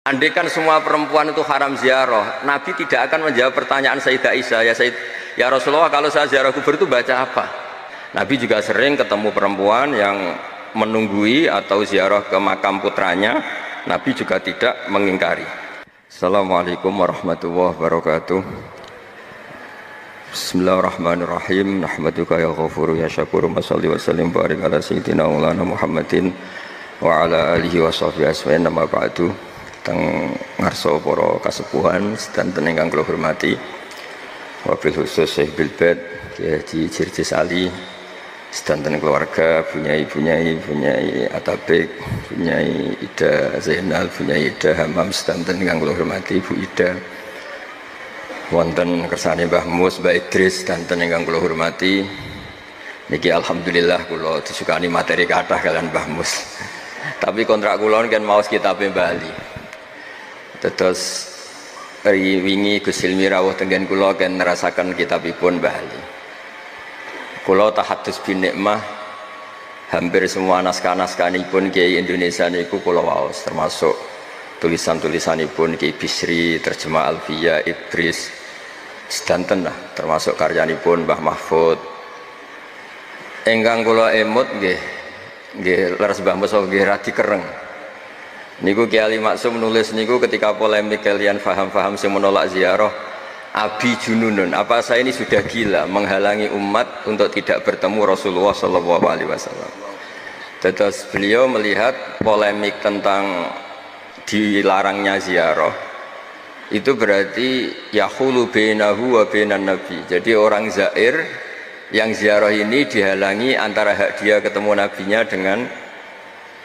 Andai kan semua perempuan itu haram ziarah, Nabi tidak akan menjawab pertanyaan Sayyidah Aisyah, ya Rasulullah, kalau saya ziarah kubur itu baca apa? Nabi juga sering ketemu perempuan yang menunggui atau ziarah ke makam putranya, Nabi juga tidak mengingkari. Assalamualaikum warahmatullahi wabarakatuh. Bismillahirrahmanirrahim. Nahmaduka ya ghafuru ya syakuru, masalli wa sallim barik ala sayyidina maulana Muhammadin wa ala alihi wa sahbihi asma'in, nama ba'du. Teng ngarso para kasepuhan sedanten ingkang kula hormati, wabil khusus Syekh Bilbad Kiai Haji Jirjis Ali, sedanten keluarga, Bunyai Atabek, Bunyai Ida Zainal, Bunyai Ida Hamam, sedanten ingkang kula hormati Bu Ida, wonten kersane Mbah Mus, Mbah Idris, sedanten ingkang kula hormati. Niki alhamdulillah kula disukani materi kathah kalian Mbah Mus. Tapi kontrak kula kan maos kitabe Bali. Terus hari wingi Gus Ilmi rawuh tenggen kula kan nerasakan kitabipun Bali. Kula tahadus bin nikmah, hampir semua naskah-naskahipun Kiai Indonesia niku kula waos, termasuk tulisan-tulisanipun Kiai Bisri, terjemah Alfiyah, Idris, sedanten lah, termasuk karyanipun Mbah Mahfud. Ingkang kula emut nggih leres Mbah Mus nggih radi kereng. Niku Kiai Ali Maksum nulis niku ketika polemik kalian faham-faham sing menolak ziarah, abi jununun, apa saya ini sudah gila menghalangi umat untuk tidak bertemu Rasulullah Shallallahu Alaihi Wasallam. Terus beliau melihat polemik tentang dilarangnya ziarah itu berarti yahulu bainahu wa bainan nabi. Jadi orang zair yang ziarah ini dihalangi antara hak dia ketemu nabinya dengan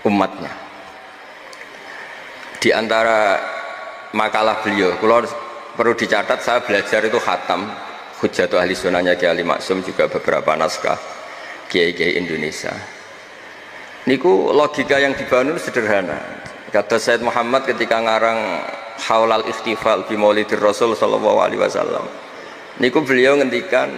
umatnya. Di antara makalah beliau, kalau perlu dicatat, saya belajar itu khatam Hujjatul Ahli Sunnahnya Kiai Ali Maksum, juga beberapa naskah Kiai-Kiai Indonesia. Niku logika yang dibangun sederhana. Kata Said Muhammad ketika ngarang Haulal Ikhtifal bi Maulidir Rasul sallallahu alaihi wasallam. Niku beliau ngendikan,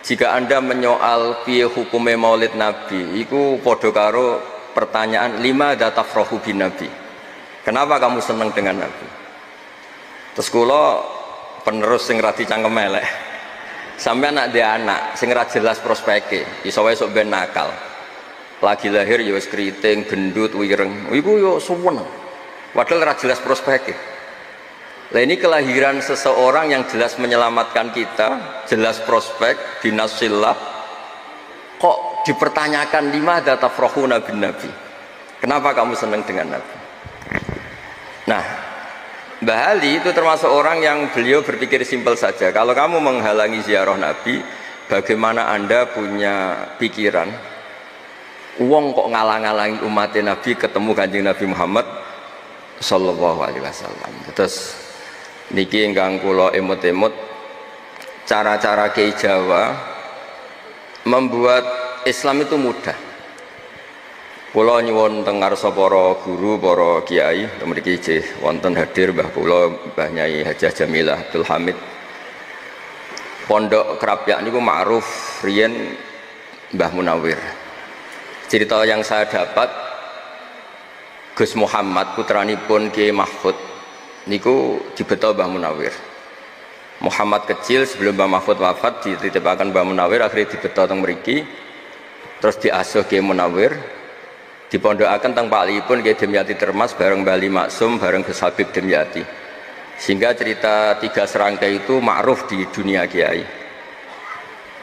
jika Anda menyoal piye hukume Maulid Nabi, iku padha karo pertanyaan lima datafrahu bin Nabi. Kenapa kamu senang dengan Nabi? Terus kula penerus sing radi cangkem elek. Sampai anak dia anak sing ra jelas prospeke, iso wae sok ben nakal. Lagi lahir ya wis keriting, gendut, wireng. Iku yo suwen. Padahal ra jelas prospeke. Lah ini kelahiran seseorang yang jelas menyelamatkan kita, jelas prospek, binasillah. Kok dipertanyakan lima datafrahuna bin Nabi? Kenapa kamu senang dengan Nabi? Nah, Mbah Ali itu termasuk orang yang beliau berpikir simpel saja. Kalau kamu menghalangi ziarah Nabi, bagaimana Anda punya pikiran wong kok ngalang-alangi umat Nabi ketemu Kanjeng Nabi Muhammad sallallahu alaihi wasallam. Terus niki ingkang kula emut-emut, cara-cara Kiai Jawa membuat Islam itu mudah. Kula nyuwun teng ngarsa para guru, para kiai, mriki nggih wonten hadir Mbah kula Mbah Nyai Hajah Jamilah Abdul Hamid. Pondok Krapyak niku ma'ruf riyen Mbah Munawir. Cerita yang saya dapat, Gus Muhammad putranipun Kiai Mahfud niku dibeto Mbah Munawir. Muhammad kecil sebelum Mbah Mahfud wafat dititipaken Mbah Munawir, akhirnya dibeto teng mriki. Terus diasuh Kiai Munawir. Dipondokaken teng Pakipun Kiai Demyati Termas bareng Bali Maksum bareng Gus Habib Demyati, sehingga cerita tiga serangkai itu ma'ruf di dunia kiai.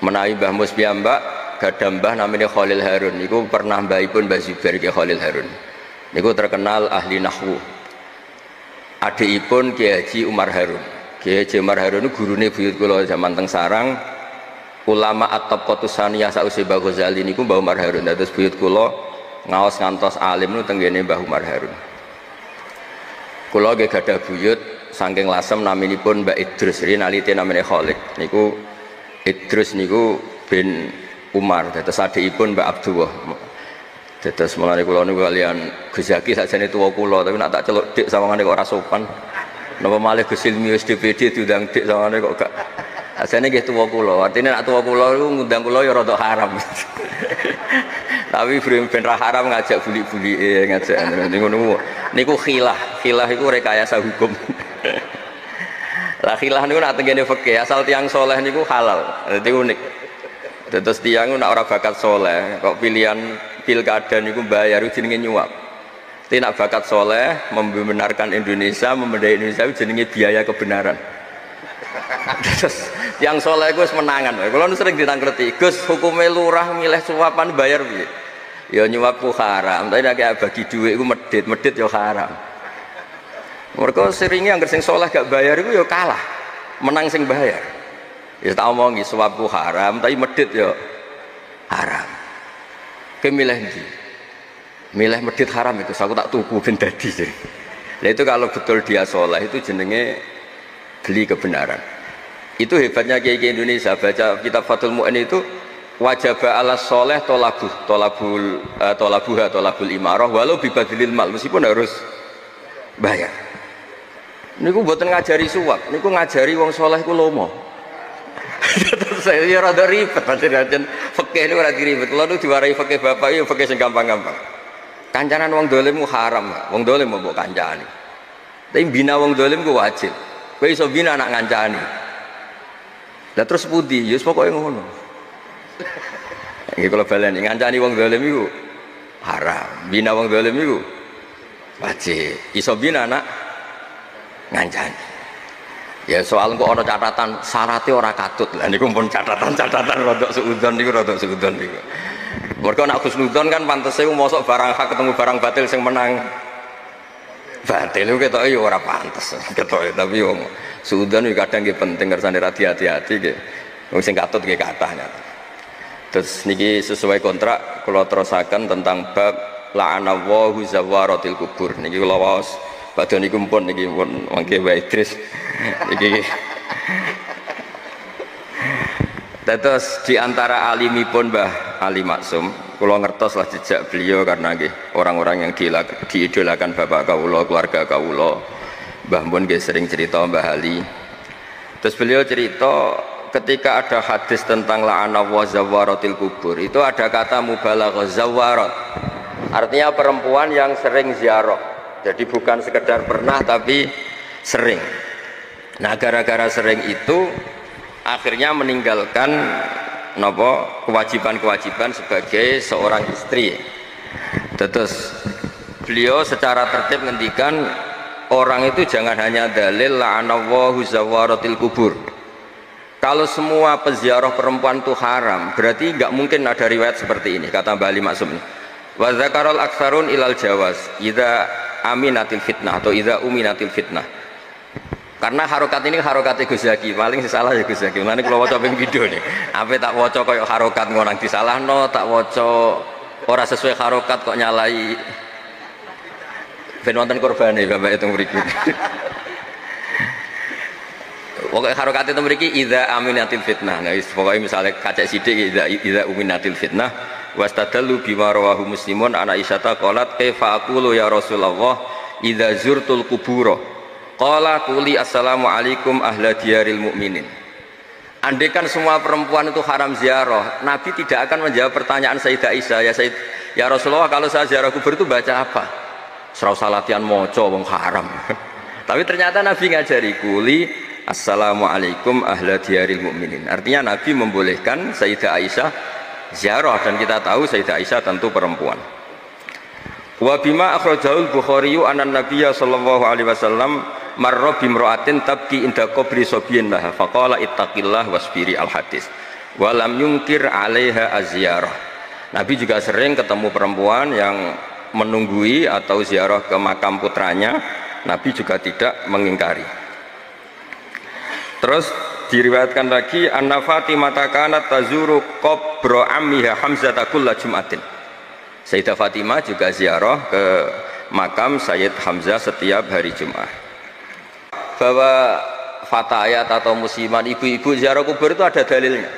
Menawi Mbah Mus piyambak gadah mbah namanya Khalil Harun, niku pernah mbahipun Mbah Zubair Kiai Khalil Harun, niku terkenal ahli nahwu. Adikipun Kiai Haji Umar Harun. Kiai Haji Umar Harun niku gurune buyut kula zaman teng Sarang, ulama at-tabqatus saniyah sausé Mbah Ghazali niku Mbah Umar Harun. Dados buyut kula ngaos ngantos alim nu tenggene Mbah Umar Harun. Kula nggih gadah buyut saking lasem naminipun Mbak Idrus, rinalite namine Khalid. Niku Idrus niku bin Umar, dados adikipun Mbak Abdullah. Dados mulane kula niku kalian Gus Zaki sakjane tuwa kula, tapi nak tak celuk dik sawangane kok ora sopan. Napa malih Gus Ilmi wis DPD diundang dik sawangane kok gak. Sakjane nggih tuwa kula. Artine nak tuwa kula niku ngundang kula ya rada haram. Tapi ben ra haram ngajak buli-buli ngajak niku khilah iku rekayasa hukum. Lah khilah niku nak tengene fikih asal tiyang soleh niku halal. Dadi unik. Terus tiyang nak ora bakat soleh, kok pilihan pilkada niku bayar jenenge nyuap. Tapi nak bakat soleh, membenarkan Indonesia, membenahi Indonesia jenenge biaya kebenaran. Terus yang soleh gue menangan. Kalau sering ditangkreti, Gus hukumnya lurah milih suapan bayar piye? Ya nyuap ku haram, tapi nek bagi duit gue medit ya haram. Mereka seringnya yang sing soleh gak bayar itu ya kalah, menang sing bayar. Ya tak omongi suap ku haram, tapi medit ya haram. Kemilih ndi? Milih medit haram itu, aku tak tuku ben dadi. Nah itu kalau betul dia soleh itu jenenge beli kebenaran. Itu hebatnya kiai Indonesia. Baca kitab Fathul Mu'in itu wajib ala soleh tolabul imarah walau bibadilil mal, meskipun harus bayar. Niku mboten ngajari suap, niku ngajari wong soleh ku lomo. Terus saya ya rada ribet pancen fikih niku ora diribet. Kula nu diwarai fikih bapak ya fikih sing gampang-gampang. Kancanan wong dolim ku haram, wong dolim mbok kancani. Tapi bina wong dolim ku wajib. Kowe iso bina anak ngancani. Lah terus pundi? Ya pokoke ngono. Iki kula baleni ngancani wong dolim iku haram. Bina wong dolim iku wajib. Iso bina anak ngancani. Ya soal kok ana catatan syaratnya ora katut. Lah niku pun catatan rodok suudzon niku Mergo nek husnudzon kan pantese mosok barang hak ketemu barang batil sing menang. Batil itu ketoke ya ora pantes. Ketoke tapi wong suudzon kadang nggih penting kersane hati-hati nggih. Wong sing katut nggih kathah. Terus niki sesuai kontrak kula terusaken tentang bab la'anallahu zawaratil kubur. Niki kula waos badhe niku pun niki pun mangke wae Idris. Niki terus diantara alimipun Mbah Ali Maksum, kula ngertos lah jejak beliau karena nggih orang-orang yang diidolakan bapak kawula, keluarga kawula. Mbah Mun nggih sering cerita Mbah Ali. Terus beliau cerita ketika ada hadis tentang la'ana wa zawaratil kubur, itu ada kata mubalaghah zawarat. Artinya perempuan yang sering ziarah. Jadi bukan sekedar pernah tapi sering. Nah, gara-gara sering itu akhirnya meninggalkan kewajiban-kewajiban sebagai seorang istri. Terus beliau secara tertib ngendikan orang itu jangan hanya dalil la'anallahu zawaratil kubur. Kalau semua peziarah perempuan itu haram, berarti nggak mungkin ada riwayat seperti ini, kata Mbah Ali Maksum. Wa zakarul aktsarun ilal jawaz idza aminatil fitnah atau idza uminatil fitnah. Karena harokat ini harokat Gus Zaki, paling salah ya Gus Zaki. Mulane kula waca ping video nih. Ape tak waca koyo harokat ngonang disalahno, tak waca ora sesuai harokat kok nyalai. Ben wonten kurbane Bapak itu mriki. Pokoke harokat itu mriki idza aminatil fitnah. Nah, pokoke misale kacek sithik idza uminatil fitnah wastadallu bima rawahu Muslimun ana Aisyah qalat kaifa aqulu ya Rasulullah idza zurtul kubura. Qala quli assalamualaikum ahla diyaril mu'minin. Andaikan semua perempuan itu haram ziarah, Nabi tidak akan menjawab pertanyaan Sayyidah Aisyah, ya Rasulullah kalau saya ziarah kubur itu baca apa? Serau salatian moco wong haram. Tapi ternyata Nabi ngajari quli assalamualaikum ahla diyaril mu'minin. Artinya Nabi membolehkan Sayyidah Aisyah ziarah, dan kita tahu Sayyidah Aisyah tentu perempuan. Wa bima akhrajahul Bukhari anan Nabiyya sallallahu alaihi wasallam marra bimra'atin tabki inda qabri sabiyyin laha faqala ittaqillah wasbiri al hadis wa lam yunkir 'alaiha az-ziyarah. Nabi juga sering ketemu perempuan yang menunggui atau ziarah ke makam putranya, Nabi juga tidak mengingkari. Terus diriwayatkan lagi anna Fatimah kanat tazuru qabra ammiha Hamzah kulla jum'atin. Sayyidah Fatimah juga ziarah ke makam Sayyid Hamzah setiap hari Jumat. Bahwa fatayat atau musliman ibu-ibu ziarah kubur itu ada dalilnya.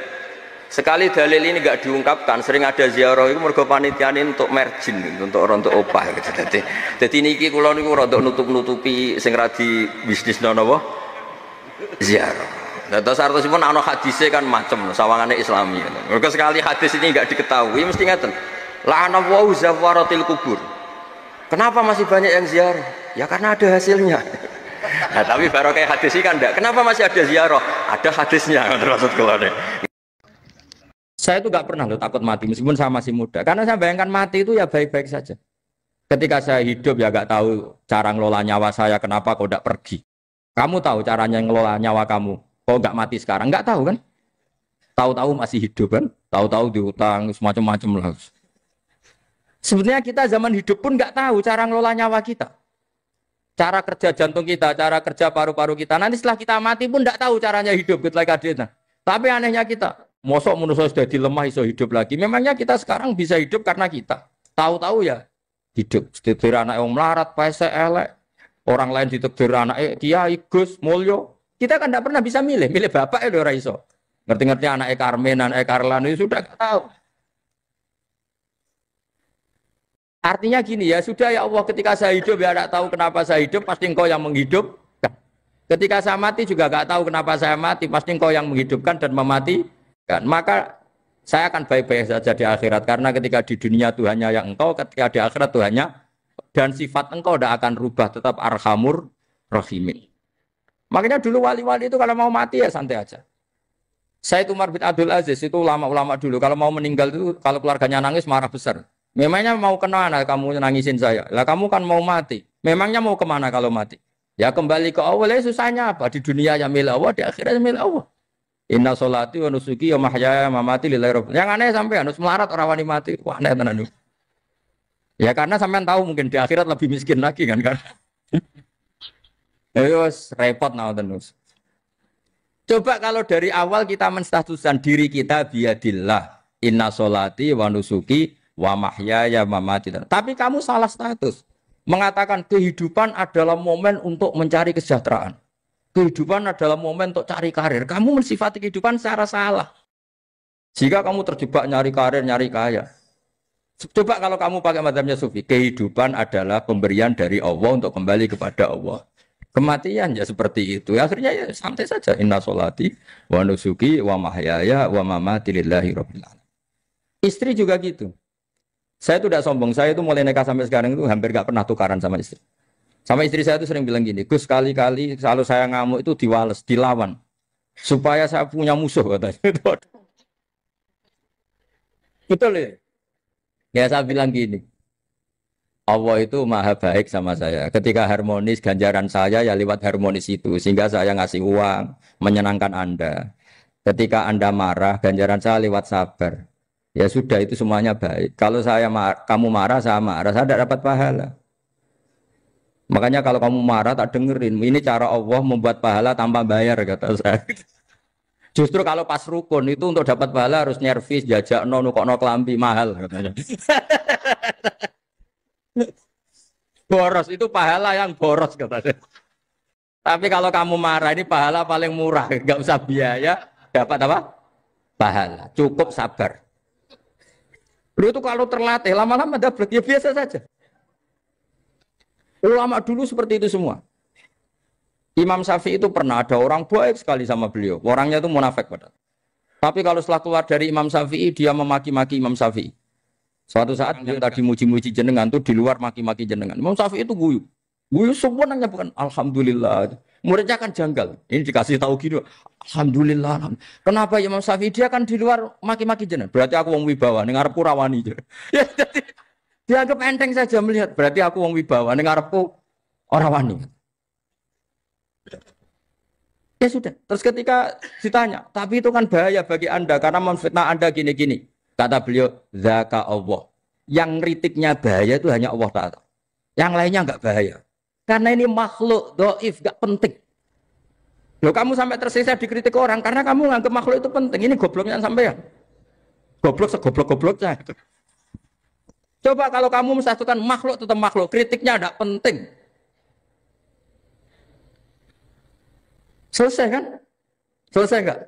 Sekali dalil ini nggak diungkapkan, sering ada ziarah itu mergo panitiane untuk merjin, untuk opah gitu. Jadi niki kula niku rada nutup-nutupi sing ra di bisnisno napa ziarah. Nah, terus artosipun ana hadise kan macam sawangane Islami. Mergo sekali hadis ini nggak diketahui mesti ngaten. La'anallahu zawaratil kubur. Kenapa masih banyak yang ziarah? Ya karena ada hasilnya. Nah, tapi baru kayak hadis ini kan enggak. Kenapa masih ada ziarah? Ada hadisnya. Maksud kalau saya itu nggak pernah loh takut mati meskipun saya masih muda. Karena saya bayangkan mati itu ya baik-baik saja. Ketika saya hidup ya nggak tahu cara ngelola nyawa saya. Kenapa kok nggak pergi? Kamu tahu caranya ngelola nyawa kamu? Kok nggak mati sekarang? Nggak tahu kan? Tahu-tahu masih hidup kan? Tahu-tahu diutang semacam-macam lah. Sebenarnya kita zaman hidup pun nggak tahu cara ngelola nyawa kita. Cara kerja jantung kita, cara kerja paru-paru kita. Nanti setelah kita mati pun tidak tahu caranya hidup. Tapi anehnya kita, mosok manusia sudah dilemah iso hidup lagi. Memangnya kita sekarang bisa hidup karena kita. Tahu-tahu ya hidup. Ditekdir anak yang melarat, paese elek. Orang lain ditekdir anak Kiai, Gus, Mulyo. Kita kan tidak pernah bisa milih. Milih bapak ya ora iso. Ngerti-ngerti anak Karmen, anak Karlan itu sudah nggak tahu. Artinya gini ya, sudah ya Allah ketika saya hidup ya tidak tahu kenapa saya hidup, pasti engkau yang menghidupkan. Ketika saya mati juga nggak tahu kenapa saya mati, pasti engkau yang menghidupkan dan mematikan. Maka saya akan baik-baik saja di akhirat, karena ketika di dunia Tuhannya yang engkau, ketika di akhirat Tuhannya, dan sifat engkau tidak akan rubah, tetap arhamur rahimin. Makanya dulu wali-wali itu kalau mau mati ya santai aja. Said Umar bin Abdul Aziz itu ulama-ulama dulu, kalau mau meninggal itu kalau keluarganya nangis marah besar. Memangnya mau kemana kamu nangisin saya? Lah kamu kan mau mati. Memangnya mau kemana kalau mati? Ya kembali ke Allah. Ya susahnya apa? Di dunia ya milik Allah, di akhirat ya milik Allah. Inna sholati wa nusuki wa mahyaya wa mamati lillahi rabbil. Yang aneh sampai harus melarat orang wani mati. Wah aneh tenan. Ya karena sampean tahu mungkin di akhirat lebih miskin lagi kan. Terus repot terus. Coba kalau dari awal kita menstatuskan diri kita biadillah. Inna sholati wa nusuki wa mahyaya mamati. Tapi kamu salah status. Mengatakan kehidupan adalah momen untuk mencari kesejahteraan. Kehidupan adalah momen untuk cari karir. Kamu mensifati kehidupan secara salah. Jika kamu terjebak nyari karir, nyari kaya. Coba kalau kamu pakai mazhabnya Sufi, kehidupan adalah pemberian dari Allah untuk kembali kepada Allah. Kematian ya seperti itu. Akhirnya ya santai saja. Inna sholati wa nusuki wa mahyaya wa mamati lillahi rabbil alamin. Istri juga gitu. Saya itu tidak sombong, saya itu mulai nikah sampai sekarang itu hampir gak pernah tukaran sama istri. Sama istri saya itu sering bilang gini, Gus kali-kali kalau saya ngamuk itu diwales, dilawan. Supaya saya punya musuh katanya. Betul ya? Ya saya bilang gini, Allah itu maha baik sama saya. Ketika harmonis, ganjaran saya ya lewat harmonis itu. Sehingga saya ngasih uang, menyenangkan Anda. Ketika Anda marah, ganjaran saya lewat sabar. Ya sudah itu semuanya baik. Kalau kamu marah, saya tidak dapat pahala. Makanya kalau kamu marah tak dengerin. Ini cara Allah membuat pahala tanpa bayar kata saya. Justru kalau pas rukun itu untuk dapat pahala harus nyervis, jajak nukokno kelambi mahal katanya. Boros itu pahala yang boros katanya. Tapi kalau kamu marah ini pahala paling murah, nggak usah biaya, dapat apa? Pahala. Cukup sabar. Lu itu kalau terlatih lama-lama dapat ya biasa saja. Ulama dulu seperti itu semua. Imam Syafi'i itu pernah ada orang baik sekali sama beliau. Orangnya itu munafik padahal. Tapi kalau setelah keluar dari Imam Syafi'i dia memaki-maki Imam Syafi'i. Suatu saat beliau tadi muji-muji jenengan tuh di luar maki-maki jenengan. Imam Syafi'i itu guyu. Guyu sebenarnya bukan alhamdulillah. Muridnya kan janggal. Ini dikasih tahu gini, alhamdulillah. Kenapa Imam Syafi'i dia kan di luar maki-maki jenengan? Berarti aku wong wibawa, ning ngarepku rawani. Ya jadi dianggap enteng saja melihat. Berarti aku wong wibawa, ning ngarepku ora wani. Ya sudah. Terus ketika ditanya, tapi itu kan bahaya bagi Anda karena memfitnah Anda gini-gini. Kata beliau, zaka Allah. Yang kritiknya bahaya itu hanya Allah Ta'ala. Yang lainnya enggak bahaya. Karena ini makhluk, doif, enggak penting. Loh kamu sampai tersisa dikritik orang karena kamu nganggap makhluk itu penting. Ini gobloknya sampai ya. Goblok segoblok-gobloknya. Coba kalau kamu mensatukan makhluk tetap makhluk, kritiknya enggak penting. Selesai kan? Selesai enggak?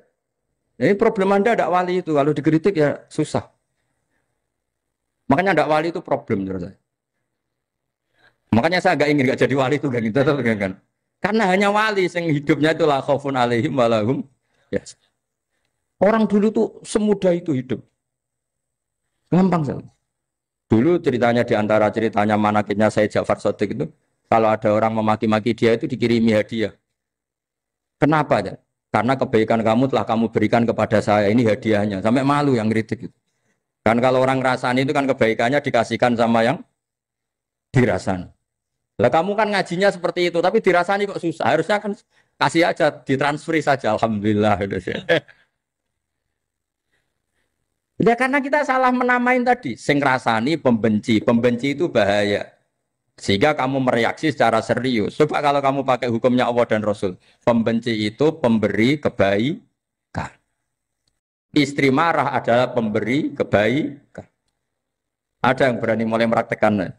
Ini problem Anda ada wali itu. Kalau dikritik ya susah. Makanya ada wali itu problem menurut saya. Makanya saya enggak ingin enggak jadi wali itu kan gitu kan. Karena hanya wali yang hidupnya itu la khaufun alaihim wa lahum ya. Orang dulu tuh semudah itu hidup. Gampang sekali. Dulu ceritanya di antara ceritanya manakibnya Said Ja'far Shadiq itu, kalau ada orang memaki-maki dia itu dikirimi hadiah. Kenapa ya? Karena kebaikan kamu telah kamu berikan kepada saya, ini hadiahnya. Sampai malu yang kritik itu. Kan kalau orang rasani itu kan kebaikannya dikasihkan sama yang dirasani. Lah kamu kan ngajinya seperti itu, tapi dirasani kok susah. Harusnya kan kasih aja, ditransferi saja. Alhamdulillah. Ya karena kita salah menamain tadi. Sing rasani pembenci. Pembenci itu bahaya. Sehingga kamu mereaksi secara serius. Coba kalau kamu pakai hukumnya Allah dan Rasul. Pembenci itu pemberi kebaikan. Istri marah adalah pemberi kebaikan. Ada yang berani mulai meraktekan.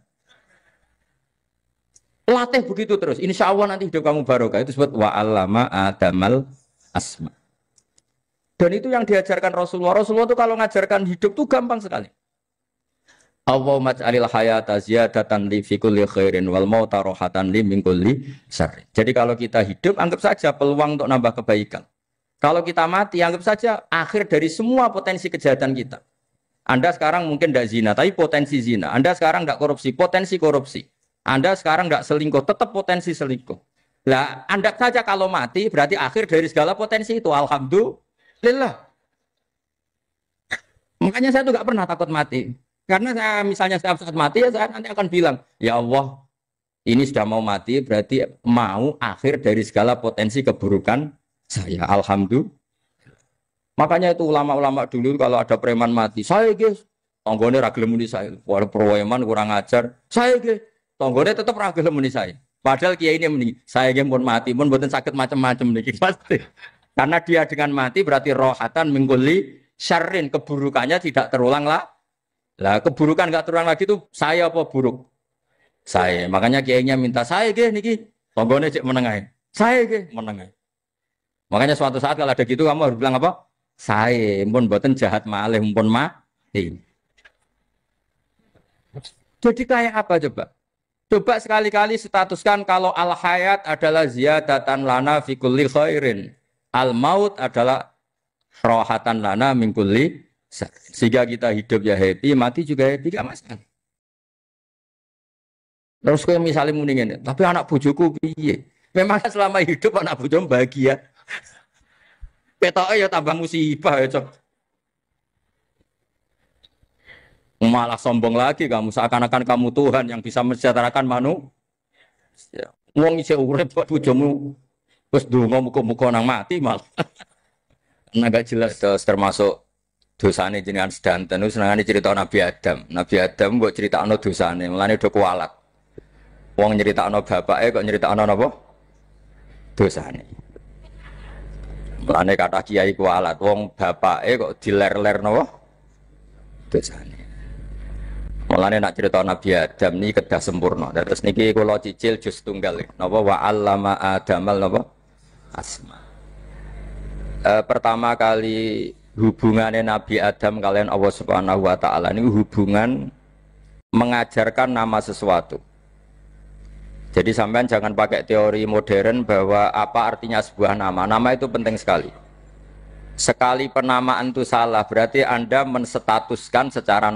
Latih begitu terus. Insya Allah nanti hidup kamu barokah. Itu disebut wa'allama adamal asma. Dan itu yang diajarkan Rasulullah. Rasulullah itu kalau ngajarkan hidup itu gampang sekali. Allahumma ja'alil hayata ziyadatan li fi kulli khairin wal mauta rohatan li min kulli syarrin. Jadi kalau kita hidup, anggap saja peluang untuk nambah kebaikan. Kalau kita mati, anggap saja akhir dari semua potensi kejahatan kita. Anda sekarang mungkin tidak zina, tapi potensi zina. Anda sekarang tidak korupsi, potensi korupsi. Anda sekarang tidak selingkuh, tetap potensi selingkuh. Lah, Anda saja kalau mati, berarti akhir dari segala potensi itu. Alhamdulillah. Makanya saya tuh gak pernah takut mati. Karena saya misalnya setiap saat mati, ya saya nanti akan bilang, ya Allah, ini sudah mau mati, berarti mau akhir dari segala potensi keburukan saya. Alhamdulillah. Makanya itu ulama-ulama dulu kalau ada preman mati, saya guys, tonggone ragil muni saya. Walau preman kurang ajar, saya guys, tonggone tetap ragil muni saya. Padahal kiai ini mending, saya guys pun mati, pun buatan sakit macam-macam nih pasti. Karena dia dengan mati berarti rohatan mengkuli syarrin, keburukannya tidak terulang lah. Lah keburukan nggak terulang lagi itu saya apa buruk? Saya. Makanya kiainya minta saya ge niki tonggone cek menengai. Saya ge menengai. Makanya suatu saat kalau ada gitu kamu harus bilang apa? Saya pun buatan jahat malih pun mati. Jadi kayak apa coba? Coba sekali-kali statuskan kalau al hayat adalah ziyadatan lana fi kulli khairin. Al maut adalah rohatan lana min kulli. Sehingga kita hidup ya happy, mati juga happy, gak masalah. Terus kayak misalnya mendingin, tapi anak bojoku piye? Memang selama hidup anak bojomu bahagia. Petoke ya tambah musibah ya, Cok. Malah sombong lagi kamu, seakan-akan kamu Tuhan yang bisa mensejahterakan manusia. Wong isih urip kok bojomu wis ndonga muga-muga nang mati malah. Nah gak jelas termasuk dosane jenengan sedanten itu senengane cerita Nabi Adam. Nabi Adam mbok critakno dosane, mulane do kualat. Wong nyeritakno bapake kok nyeritakno napa? Dosane. Mulane kata kiai kualat, wong bapake kok diler-ler napa? Dosane. Mulane nak cerita Nabi Adam niki kedah sempurna. Terus niki kula cicil juz tunggal napa wa 'allama Adamal napa? Asma. Pertama kali hubungannya Nabi Adam kalian Allah Subhanahu wa taala ini hubungan mengajarkan nama sesuatu. Jadi sampean jangan pakai teori modern bahwa apa artinya sebuah nama. Nama itu penting sekali. Sekali penamaan itu salah, berarti Anda menstatuskan secara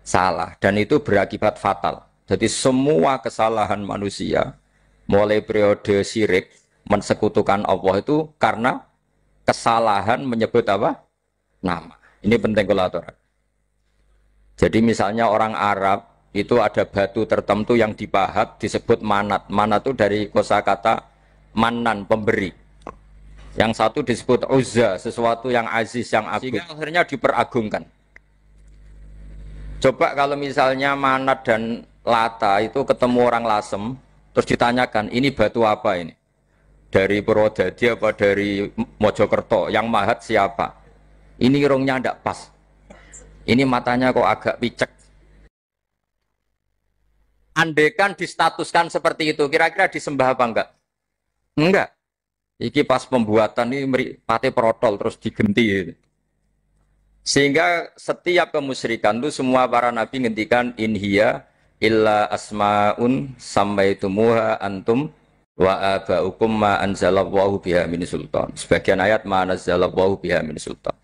salah dan itu berakibat fatal. Jadi semua kesalahan manusia mulai periode syirik mensekutukan Allah itu karena kesalahan menyebut apa? Nama. Ini penting kolaborator. Jadi misalnya orang Arab itu ada batu tertentu yang dipahat disebut manat. Manat itu dari kosakata manan, pemberi. Yang satu disebut uzza, sesuatu yang aziz, yang agung. Sehingga akhirnya diperagungkan. Coba kalau misalnya manat dan lata itu ketemu orang Lasem, terus ditanyakan, ini batu apa ini? Dari Purwodadi apa dari Mojokerto, yang mahat siapa? Ini irungnya tidak pas, ini matanya kok agak picek. Andekan distatuskan seperti itu, kira-kira disembah apa enggak? Enggak. Iki pas pembuatan ini pate protol terus digenti. Sehingga setiap kemusyrikan itu semua para nabi ngendikan inhiya illa asmaun sammaitumuha antum wa aba'ukum ma anzalallahu biha min sultan. Sebagian ayat ma anzalallahu biha min sultan.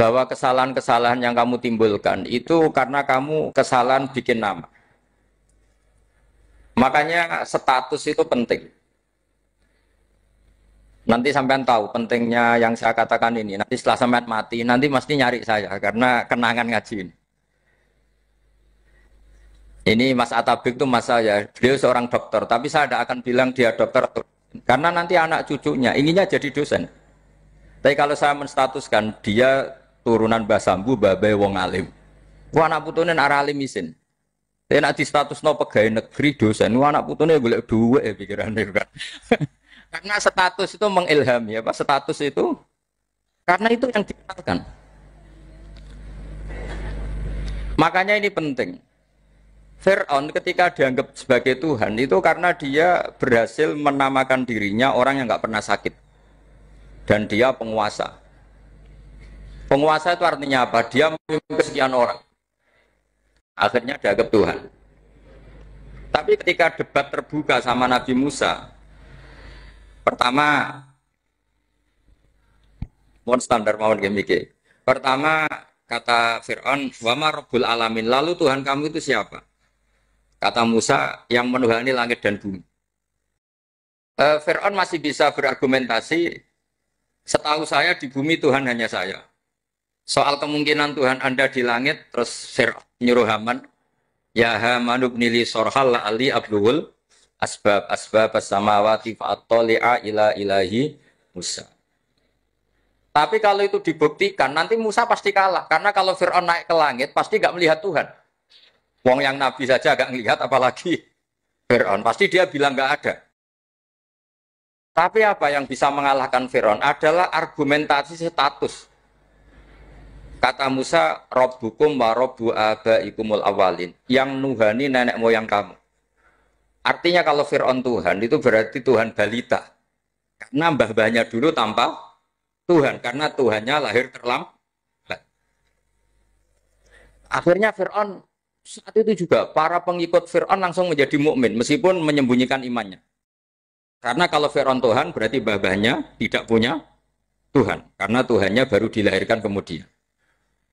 bahwa kesalahan-kesalahan yang kamu timbulkan itu karena kamu kesalahan bikin nama. Makanya status itu penting. Nanti sampean tahu pentingnya yang saya katakan ini. Nanti setelah sampean mati, nanti mesti nyari saya karena kenangan ngaji ini. Ini Mas Atabik itu mas saya, beliau seorang dokter, tapi saya tidak akan bilang dia dokter karena nanti anak cucunya inginnya jadi dosen. Tapi kalau saya menstatuskan dia turunan Mbah Sambu, babai wong alim. Wah anak putune arah alim isin. Tapi nak di status no pegawai negeri dosen, wah anak putune golek duit pikirannya kan. Karena status itu mengilhami, apa status itu? Karena itu yang dikenalkan. Makanya ini penting. Fir'aun ketika dianggap sebagai Tuhan itu karena dia berhasil menamakan dirinya orang yang nggak pernah sakit. Dan dia penguasa. Penguasa itu artinya apa? Dia memimpin sekian orang. Akhirnya dianggap Tuhan. Tapi ketika debat terbuka sama Nabi Musa, pertama, mohon standar mohon gemike. Pertama kata Fir'aun, wama Rabbul Alamin. Lalu Tuhan kamu itu siapa? Kata Musa, yang menuhani langit dan bumi. Fir'aun masih bisa berargumentasi, setahu saya di bumi Tuhan hanya saya. Soal kemungkinan Tuhan Anda di langit, terus Fir'aun nyuruh Haman, ya Haman ibnili sorhal la'ali abluhul asbab as-samawati fa'attali'a ila ilahi Musa. Tapi kalau itu dibuktikan, nanti Musa pasti kalah. Karena kalau Fir'aun naik ke langit, pasti nggak melihat Tuhan. Wong yang Nabi saja agak ngelihat, apalagi Fir'aun. Pasti dia bilang nggak ada. Tapi apa yang bisa mengalahkan Fir'aun adalah argumentasi status. Kata Musa, Rabbukum wa Rabbu abaikumul awalin. Yang nuhani nenek moyang kamu. Artinya kalau Fir'aun Tuhan, itu berarti Tuhan balita. Karena mbah-mbahnya dulu tanpa Tuhan. Karena Tuhannya lahir terlambat. Akhirnya Fir'aun saat itu juga para pengikut Fir'aun langsung menjadi mukmin meskipun menyembunyikan imannya. Karena kalau Fir'aun Tuhan berarti babahnya tidak punya Tuhan. Karena Tuhannya baru dilahirkan kemudian.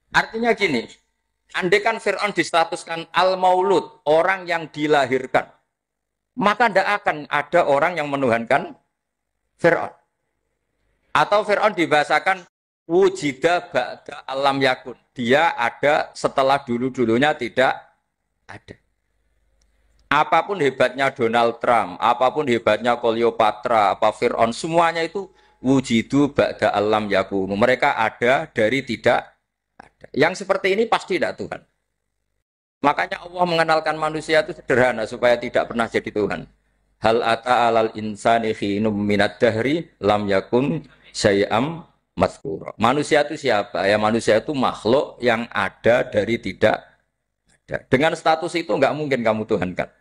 Artinya gini, andai kan Fir'aun distatuskan al-maulud, orang yang dilahirkan, maka tidak akan ada orang yang menuhankan Fir'aun. Atau Fir'aun dibahasakan wujida ba'da alam yakun. Dia ada setelah dulu-dulunya tidak ada. Apapun hebatnya Donald Trump, apapun hebatnya Cleopatra, apa Fir'aun, semuanya itu wujidu ba'da alam yakun. Mereka ada dari tidak ada. Yang seperti ini pasti tidak Tuhan. Makanya Allah mengenalkan manusia itu sederhana supaya tidak pernah jadi Tuhan. Hal ata alal insani khinum minad dahri lam yakun syai'am mazkura. Manusia itu siapa? Ya manusia itu makhluk yang ada dari tidak ada. Dengan status itu nggak mungkin kamu tuhankan.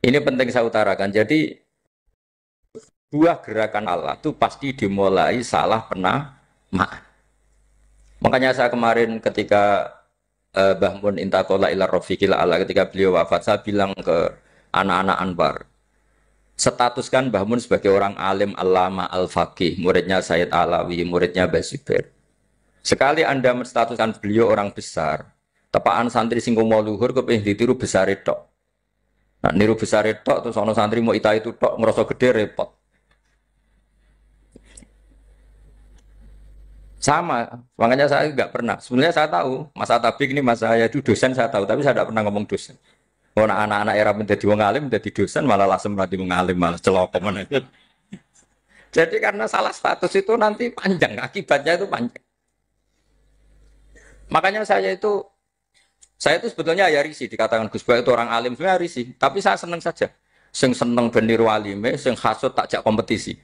Ini penting saya utarakan. Jadi buah gerakan Allah itu pasti dimulai salah penamaan. Makanya saya kemarin ketika Mbah Mun intakola ila rofiqil ala, ketika beliau wafat, saya bilang ke anak-anak Anwar, statuskan Mbah Mun sebagai orang alim allama al-faqih, muridnya Sayyid Alawi, muridnya Basibir. Sekali Anda menstatuskan beliau orang besar, tepaan santri sing mau luhur kepengin ditiru besar tok. Nah, niru besar tok terus ana santri mau ita itu tok ngerasa gede repot. Sama, makanya saya nggak pernah. Sebenarnya saya tahu, Mas Atabik ini mas saya itu dosen saya tahu, tapi saya tidak pernah ngomong dosen. Oh, anak-anak era menjadi wong alim, menjadi dosen malah langsung menjadi wong alim, malah celokoman itu. Jadi karena salah status itu nanti panjang, akibatnya itu panjang. Makanya saya itu sebetulnya ya risih dikatakan Gus Bak itu orang alim, sebenarnya risih. Tapi saya seneng saja. Sing seneng beniru alime, sing hasut takjak kompetisi.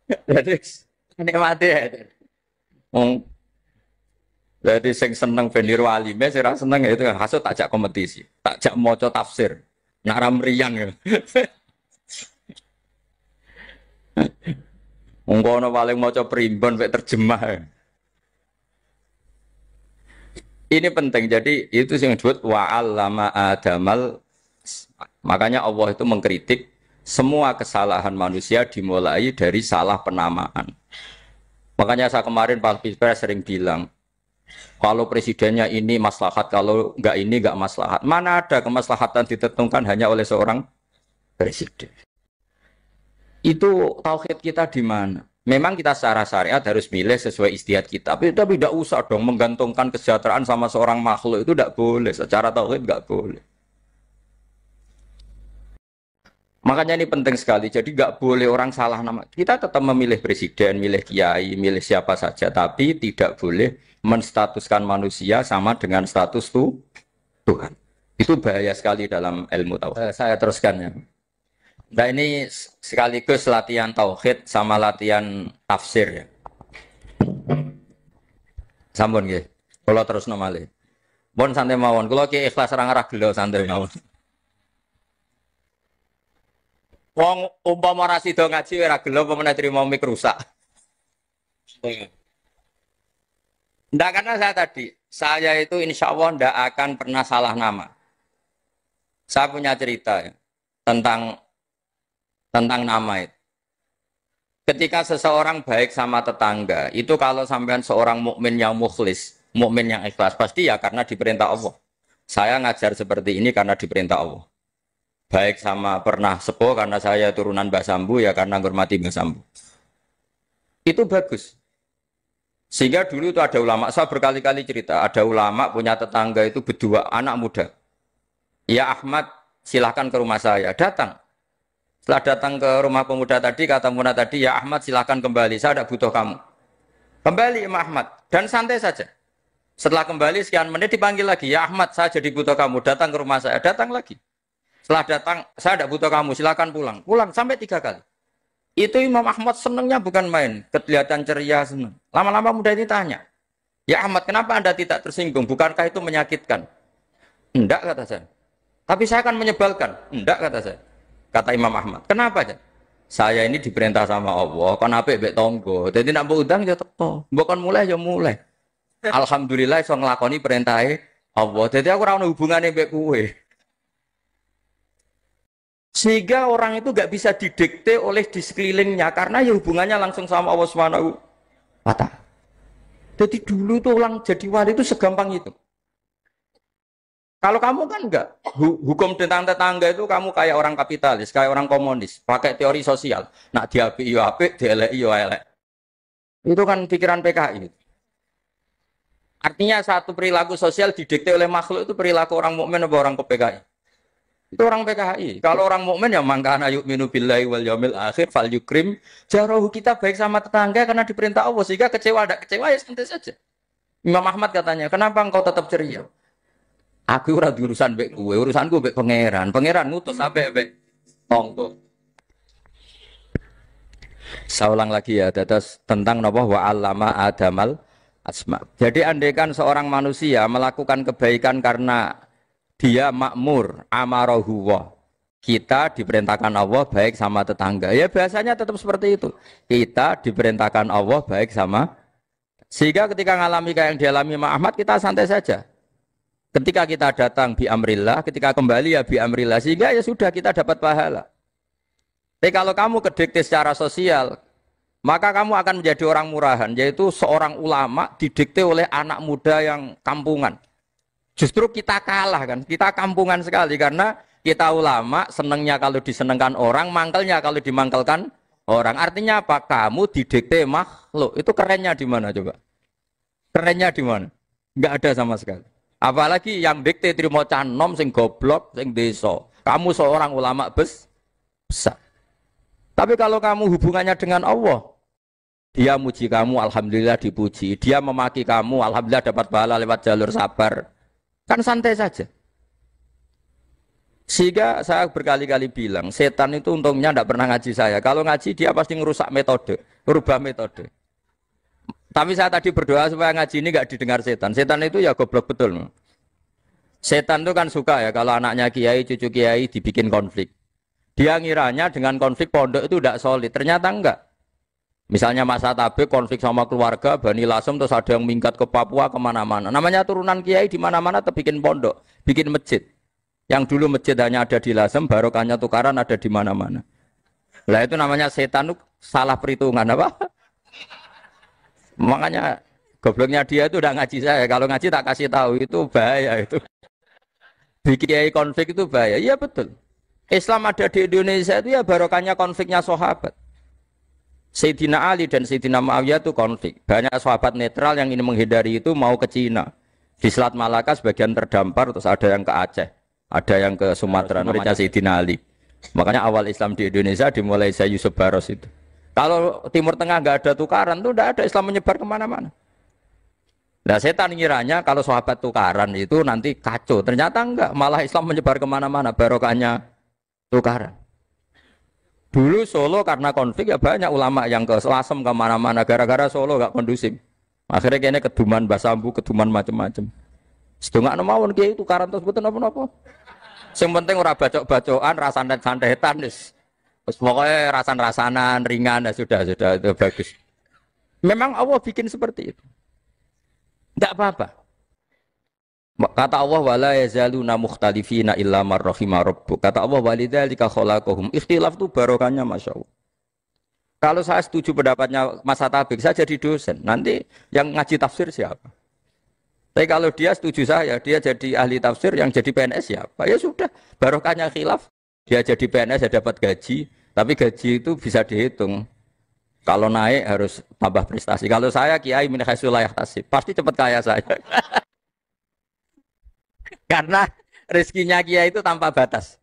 Jadi nikmati ya. Jadi sing seneng beniru alime, sing seneng itu hasut takjak kompetisi, takjak maca tafsir, naram riang ya. Ungkono paling maca primbon mek terjemah. Ya. Ini penting. Jadi itu sing disebut wa'allama adamal. Makanya Allah itu mengkritik semua kesalahan manusia dimulai dari salah penamaan. Makanya saya kemarin Pak Pilpres sering bilang, kalau presidennya ini maslahat, kalau enggak ini enggak maslahat. Mana ada kemaslahatan ditentukan hanya oleh seorang presiden. Itu tauhid kita di mana? Memang kita secara syariat harus milih sesuai istihad kita. Tapi tidak usah dong menggantungkan kesejahteraan sama seorang makhluk. Itu tidak boleh. Secara tauhid enggak boleh. Makanya ini penting sekali. Jadi nggak boleh orang salah nama. Kita tetap memilih presiden, milih kiai, milih siapa saja. Tapi tidak boleh menstatuskan manusia sama dengan status Tuhan. Itu bahaya sekali dalam ilmu tauhid. Saya teruskan ya. Nah ini sekaligus latihan tauhid sama latihan tafsir ya. Sampun nggih. Kula terus nomale. Pun santai mawon. Kula ki ikhlas ra ngarah gelo santai mawon. Wong umpama ora sida ngaji ora gelo apa meneh trimo mik rusak. Ndak karena saya itu insya Allah ndak akan pernah salah nama. Saya punya cerita ya, tentang nama itu. Ketika seseorang baik sama tetangga, itu kalau sampean seorang mukmin yang mukhlis, mukmin yang ikhlas, pasti ya karena diperintah Allah. Saya ngajar seperti ini karena diperintah Allah. Baik sama pernah sepuh karena saya turunan Mbah Sambu ya karena menghormati Mbah Sambu. Itu bagus. Sehingga dulu itu ada ulama, saya berkali-kali cerita, ada ulama punya tetangga itu berdua anak muda. Ya Ahmad, silahkan ke rumah saya. Datang. Setelah datang ke rumah pemuda tadi, kata pemuda tadi, ya Ahmad silahkan kembali, saya tidak butuh kamu. Kembali Imam Ahmad, dan santai saja. Setelah kembali sekian menit dipanggil lagi, ya Ahmad saya jadi butuh kamu, datang ke rumah saya, datang lagi. Setelah datang, saya tidak butuh kamu, silakan pulang. Pulang sampai 3 kali. Itu Imam Ahmad senangnya bukan main, kelihatan ceria senang. Lama-lama muda ini tanya, ya Ahmad kenapa Anda tidak tersinggung? Bukankah itu menyakitkan? Enggak kata saya. Tapi saya akan menyebalkan. Enggak kata saya. Kata Imam Ahmad. Kenapa aja? Saya ini diperintah sama Allah, kan apik mbek tangga. Dadi nek mbok udang ya teko. Mbok kon mulai ya mulai. Alhamdulillah iso nglakoni perintahe Allah. Dadi aku ora ono hubungane mbek kowe. Sehingga orang itu gak bisa didikte oleh di sekelilingnya karena ya hubungannya langsung sama Allah Subhanahu wa Ta'ala. Jadi dulu tuh orang jadi wali itu segampang itu. Kalau kamu kan enggak, hukum tentang tetangga itu kamu kayak orang kapitalis, kayak orang komunis, pakai teori sosial. Nak diapik yo apik, dielek yo elek. Itu kan pikiran PKI. Artinya satu perilaku sosial didikte oleh makhluk itu perilaku orang mukmin atau orang PKI. Itu orang PKI. Kalau orang mukmin ya mangkana yu'minu billahi wal yaumil akhir fal yukrim jarahu, kita baik sama tetangga karena diperintah Allah sehingga kecewa ada kecewa ya santai saja. Imam Ahmad katanya, "Kenapa engkau tetap ceria?" Aku ora urusan mbek kowe, urusanku mbek pangeran. Pangeran ngutus sampai mbek tonggo. Saya ulang lagi ya, dados tentang napa wa allama adamal asma. Jadi andaikan seorang manusia melakukan kebaikan karena dia makmur, amarahu wa. Kita diperintahkan Allah baik sama tetangga. Ya biasanya tetap seperti itu. Kita diperintahkan Allah baik sama. Sehingga ketika ngalami kayak yang dialami Imam Ahmad, kita santai saja. Ketika kita datang bi amrillah, ketika kembali ya bi amrillah, sehingga ya sudah kita dapat pahala. Tapi kalau kamu kedikte secara sosial, maka kamu akan menjadi orang murahan, yaitu seorang ulama didikte oleh anak muda yang kampungan. Justru kita kalah kan, kita kampungan sekali karena kita ulama senangnya kalau disenengkan orang, mangkelnya kalau dimangkelkan orang. Artinya apa? Kamu didikte makhluk. Itu kerennya di mana coba? Kerennya di mana? Enggak ada sama sekali. Apalagi yang dikte trimo canom sing goblok sing desa. Kamu seorang ulama besar. Tapi kalau kamu hubungannya dengan Allah, dia muji kamu, alhamdulillah dipuji. Dia memaki kamu, alhamdulillah dapat pahala lewat jalur sabar. Kan santai saja. Sehingga saya berkali-kali bilang, setan itu untungnya tidak pernah ngaji saya. Kalau ngaji dia pasti ngerusak metode, rubah metode. Tapi saya tadi berdoa supaya ngaji ini nggak didengar setan. Setan itu ya goblok betul. Setan itu kan suka ya kalau anaknya kiai, cucu kiai dibikin konflik. Dia ngiranya dengan konflik pondok itu tidak solid. Ternyata enggak. Misalnya masa tabik konflik sama keluarga, Bani Lasem terus ada yang minggat ke Papua kemana-mana. Namanya turunan kiai di mana-mana terbikin pondok, bikin masjid. Yang dulu masjid hanya ada di Lasem, barokahnya tukaran ada di mana-mana. Lah itu namanya setan itu salah perhitungan apa? Makanya gobloknya dia itu udah ngaji saya. Kalau ngaji tak kasih tahu itu bahaya itu. Bikin konflik itu bahaya. Iya betul. Islam ada di Indonesia itu ya barokahnya konfliknya sahabat. Sayyidina Ali dan Sayyidina Muawiyah itu konflik. Banyak sahabat netral yang ingin menghindari itu mau ke Cina. Di Selat Malaka sebagian terdampar, terus ada yang ke Aceh, ada yang ke Sumatera, namanya Sayyidina Ali. Makanya awal Islam di Indonesia dimulai Syekh Yusuf Baros itu. Kalau Timur Tengah nggak ada tukaran, tuh nggak ada Islam menyebar kemana-mana. Nah setan ngiranya kalau sahabat tukaran itu nanti kacau. Ternyata enggak, malah Islam menyebar kemana-mana, barokahnya tukaran. Dulu Solo karena konflik ya banyak ulama yang ke Selasem kemana-mana, gara-gara Solo nggak kondusif. Akhirnya kayaknya keduman basambu, keduman macam-macam. Sedungak nemawon kiai tukaran terus betul apa-apa. Yang penting ora bacok-bacokan, rasan-santetan wis. Terus pokoknya rasan-rasanan, ringan, ya sudah itu bagus. Memang Allah bikin seperti itu. Tidak apa-apa. Kata Allah wala yazaluna mukhtalifina illa man rahima rabbuk. Kata Allah walidzalika khalaqahum. Ikhtilaf itu barokahnya masyaallah. Kalau saya setuju pendapatnya Mas Atabik, saya jadi dosen. Nanti yang ngaji tafsir siapa? Tapi kalau dia setuju saya, dia jadi ahli tafsir, yang jadi PNS siapa? Ya sudah, barokahnya khilaf. Dia jadi PNS, dia dapat gaji, tapi gaji itu bisa dihitung. Kalau naik harus tambah prestasi. Kalau saya kiai min haitsu la yahtasib, pasti cepat kaya saya. Karena rezekinya kiai itu tanpa batas.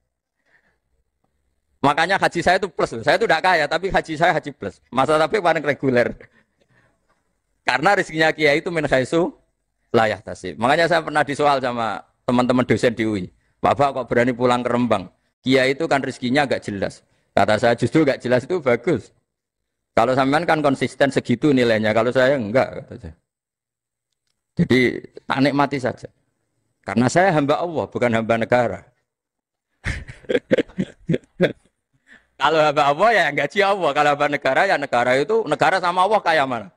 Makanya haji saya itu plus. Saya itu tidak kaya, tapi haji saya haji plus. Masa tapi paling reguler. Karena rezekinya kiai itu min haitsu la yahtasib. Makanya saya pernah disoal sama teman-teman dosen di UI. Bapak kok berani pulang ke Rembang? Kiai itu kan rezekinya agak jelas. Kata saya justru agak jelas itu bagus. Kalau sampean kan konsisten segitu nilainya, kalau saya enggak. Kata saya. Jadi tak nikmati saja. Karena saya hamba Allah, bukan hamba negara. Kalau hamba Allah ya gaji Allah. Kalau hamba negara ya negara itu, negara sama Allah kayak mana?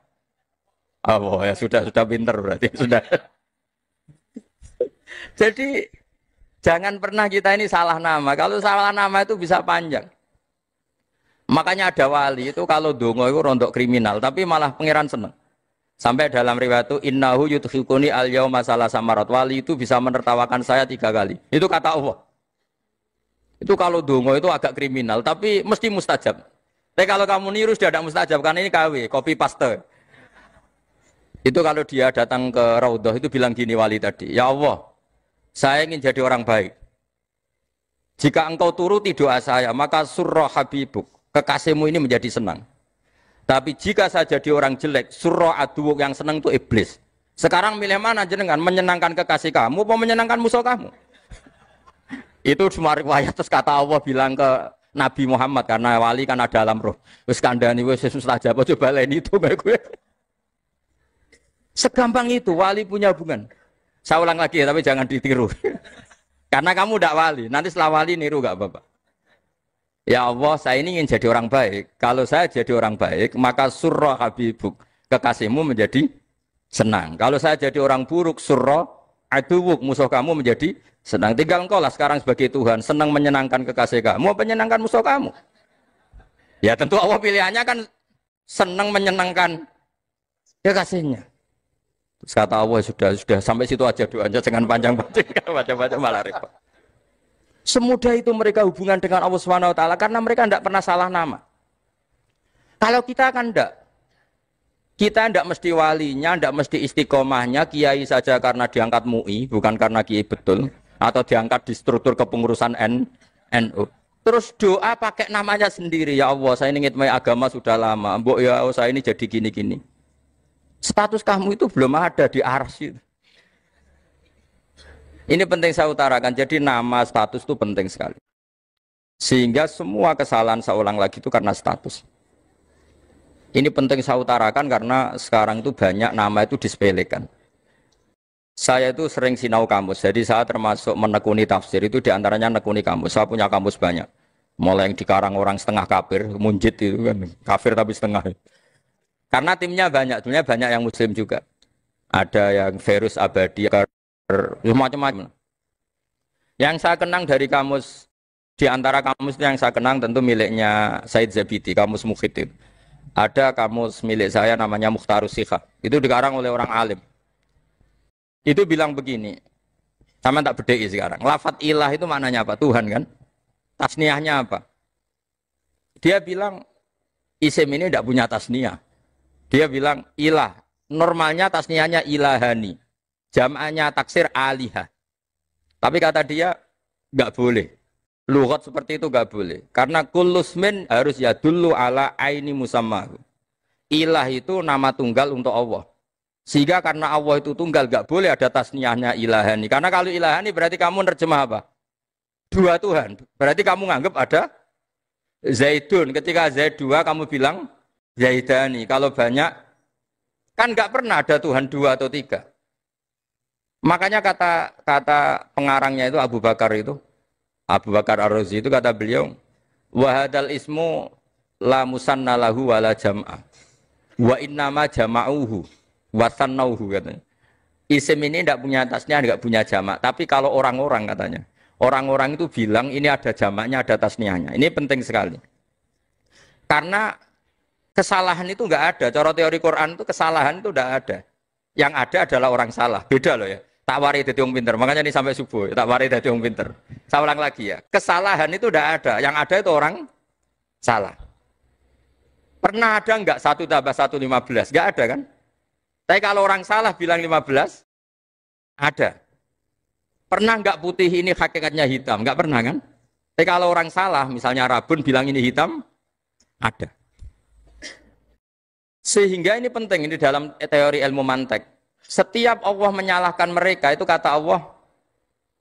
Allah ya sudah pinter berarti sudah. Jadi jangan pernah kita ini salah nama. Kalau salah nama itu bisa panjang. Makanya ada wali itu kalau dongo itu rontok kriminal, tapi malah pangeran seneng. Sampai dalam riwayat itu innahu yudhikuni al-yauma salasa marat. Wali itu bisa menertawakan saya 3 kali. Itu kata Allah. Itu kalau dongo itu agak kriminal, tapi mesti mustajab. Tapi kalau kamu niru sudah ada mustajab, karena ini KW, copy paste. Itu kalau dia datang ke Raudhah itu bilang gini wali tadi, ya Allah, saya ingin jadi orang baik. Jika engkau turuti doa saya, maka surra habibuk, kekasihmu ini menjadi senang. Tapi jika saya jadi orang jelek, surra aduwuk, yang senang itu iblis. Sekarang milih mana jenengan, menyenangkan kekasih kamu atau menyenangkan musuh kamu? Itu semua riwayat. Terus kata Allah bilang ke Nabi Muhammad, karena wali kan ada alam roh. Wis kandhani wis mustajab, coba lain itu gue. Segampang itu wali punya hubungan. Saya ulang lagi ya, tapi jangan ditiru. Karena kamu tidak wali, nanti setelah wali niru gak apa-apa. Ya Allah, saya ini ingin jadi orang baik. Kalau saya jadi orang baik, maka surra habibuk, kekasihmu menjadi senang. Kalau saya jadi orang buruk, surra aduwuk, musuh kamu menjadi senang. Tinggal engkau lah sekarang sebagai Tuhan, senang menyenangkan kekasih kamu, menyenangkan musuh kamu. Ya tentu Allah pilihannya kan senang menyenangkan kekasihnya. Terus kata Allah sudah sampai situ aja doanya, jangan panjang-panjang, baca-baca malah repot. Semudah itu mereka hubungan dengan Allah SWT karena mereka tidak pernah salah nama. Kalau kita kan tidak. Kita tidak mesti walinya, tidak mesti istiqomahnya, kiai saja karena diangkat MUI, bukan karena kiai betul, atau diangkat di struktur kepengurusan NU. Terus doa pakai namanya sendiri, ya Allah saya ini ngitmai agama sudah lama, mbok ya Allah saya ini jadi gini-gini. Status kamu itu belum ada di arsy. Ini penting saya utarakan, jadi nama status itu penting sekali. Sehingga semua kesalahan saya ulang lagi itu karena status. Ini penting saya utarakan karena sekarang itu banyak nama itu disepelekan. Saya itu sering sinau kamus, jadi saya termasuk menekuni tafsir itu diantaranya menekuni kamus. Saya punya kamus banyak. Mulai yang dikarang orang setengah kafir, munjid itu kan, kafir tapi setengah. Karena timnya banyak, sebenarnya banyak yang muslim juga. Ada yang Verus Abadi, macam-macam. Yang saya kenang dari kamus, di antara kamus yang saya kenang tentu miliknya Said Zabidi, kamus Mukhid itu. Ada kamus milik saya namanya Mukhtarus Sikha. Itu dikarang oleh orang alim. Itu bilang begini, sama tak bedai sekarang. Lafat ilah itu maknanya apa? Tuhan kan? Tasniahnya apa? Dia bilang isim ini tidak punya tasniah. Dia bilang ilah. Normalnya tasniahnya ilahani. Jam'anya taksir alihah. Tapi kata dia nggak boleh. Lughat seperti itu nggak boleh. Karena kullusmin harus yadullu ala aini musammahu. Ilah itu nama tunggal untuk Allah. Sehingga karena Allah itu tunggal nggak boleh ada tasniahnya ilahani. Karena kalau ilahani berarti kamu nerjemah apa? Dua Tuhan. Berarti kamu nganggap ada Zaidun. Ketika Zaid dua kamu bilang Zaidani. Kalau banyak kan nggak pernah ada Tuhan dua atau tiga. Makanya kata pengarangnya itu Abu Bakar Ar-Razi itu kata beliau, wahadal ismu la musanna lahu wala jam'a wa innama jama'uhu wa sannauhu katanya. Isim ini tidak punya tasniah, tidak punya jamak. Tapi kalau orang-orang katanya, orang-orang itu bilang ini ada jamaknya, ada tasniahnya. Ini penting sekali. Karena kesalahan itu enggak ada. Cara teori Quran itu kesalahan itu enggak ada. Yang ada adalah orang salah. Beda loh ya. Tak wari dadi wong pinter. Makanya ini sampai subuh, tak wari dadi wong pinter. Saya ulang lagi ya. Kesalahan itu tidak ada. Yang ada itu orang salah. Pernah ada enggak 1 tambah 1 15? Enggak ada kan? Tapi kalau orang salah bilang 15, ada. Pernah enggak putih ini hakikatnya hitam? Enggak pernah kan? Tapi kalau orang salah, misalnya Rabun bilang ini hitam, ada. Sehingga ini penting, ini dalam teori ilmu mantek. Setiap Allah menyalahkan mereka, itu kata Allah,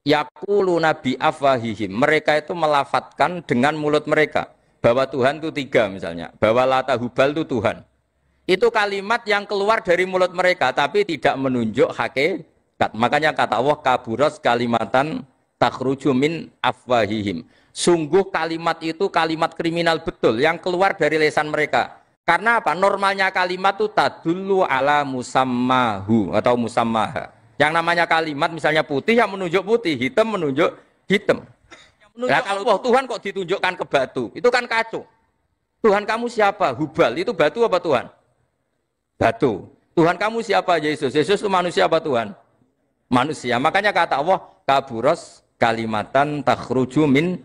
yaquluna bi afwahihim. Mereka itu melafatkan dengan mulut mereka. Bahwa Tuhan itu 3 misalnya. Bahwa Lata Hubal itu Tuhan. Itu kalimat yang keluar dari mulut mereka, tapi tidak menunjuk hakikat. Makanya kata Allah, kaburos kalimatan takhruju min afwahihim. Sungguh kalimat itu kalimat kriminal betul, yang keluar dari lisan mereka. Karena apa? Normalnya kalimat itu tadullu ala musammahu atau musammaha. Yang namanya kalimat misalnya putih yang menunjuk putih, hitam menunjuk hitam. Nah, kalau Tuhan kok ditunjukkan ke batu, itu kan kacau. Tuhan kamu siapa? Hubal, itu batu apa Tuhan? Batu. Tuhan kamu siapa? Yesus. Yesus itu manusia apa Tuhan? Manusia. Makanya kata Allah, kaburos kalimatan takhruju min,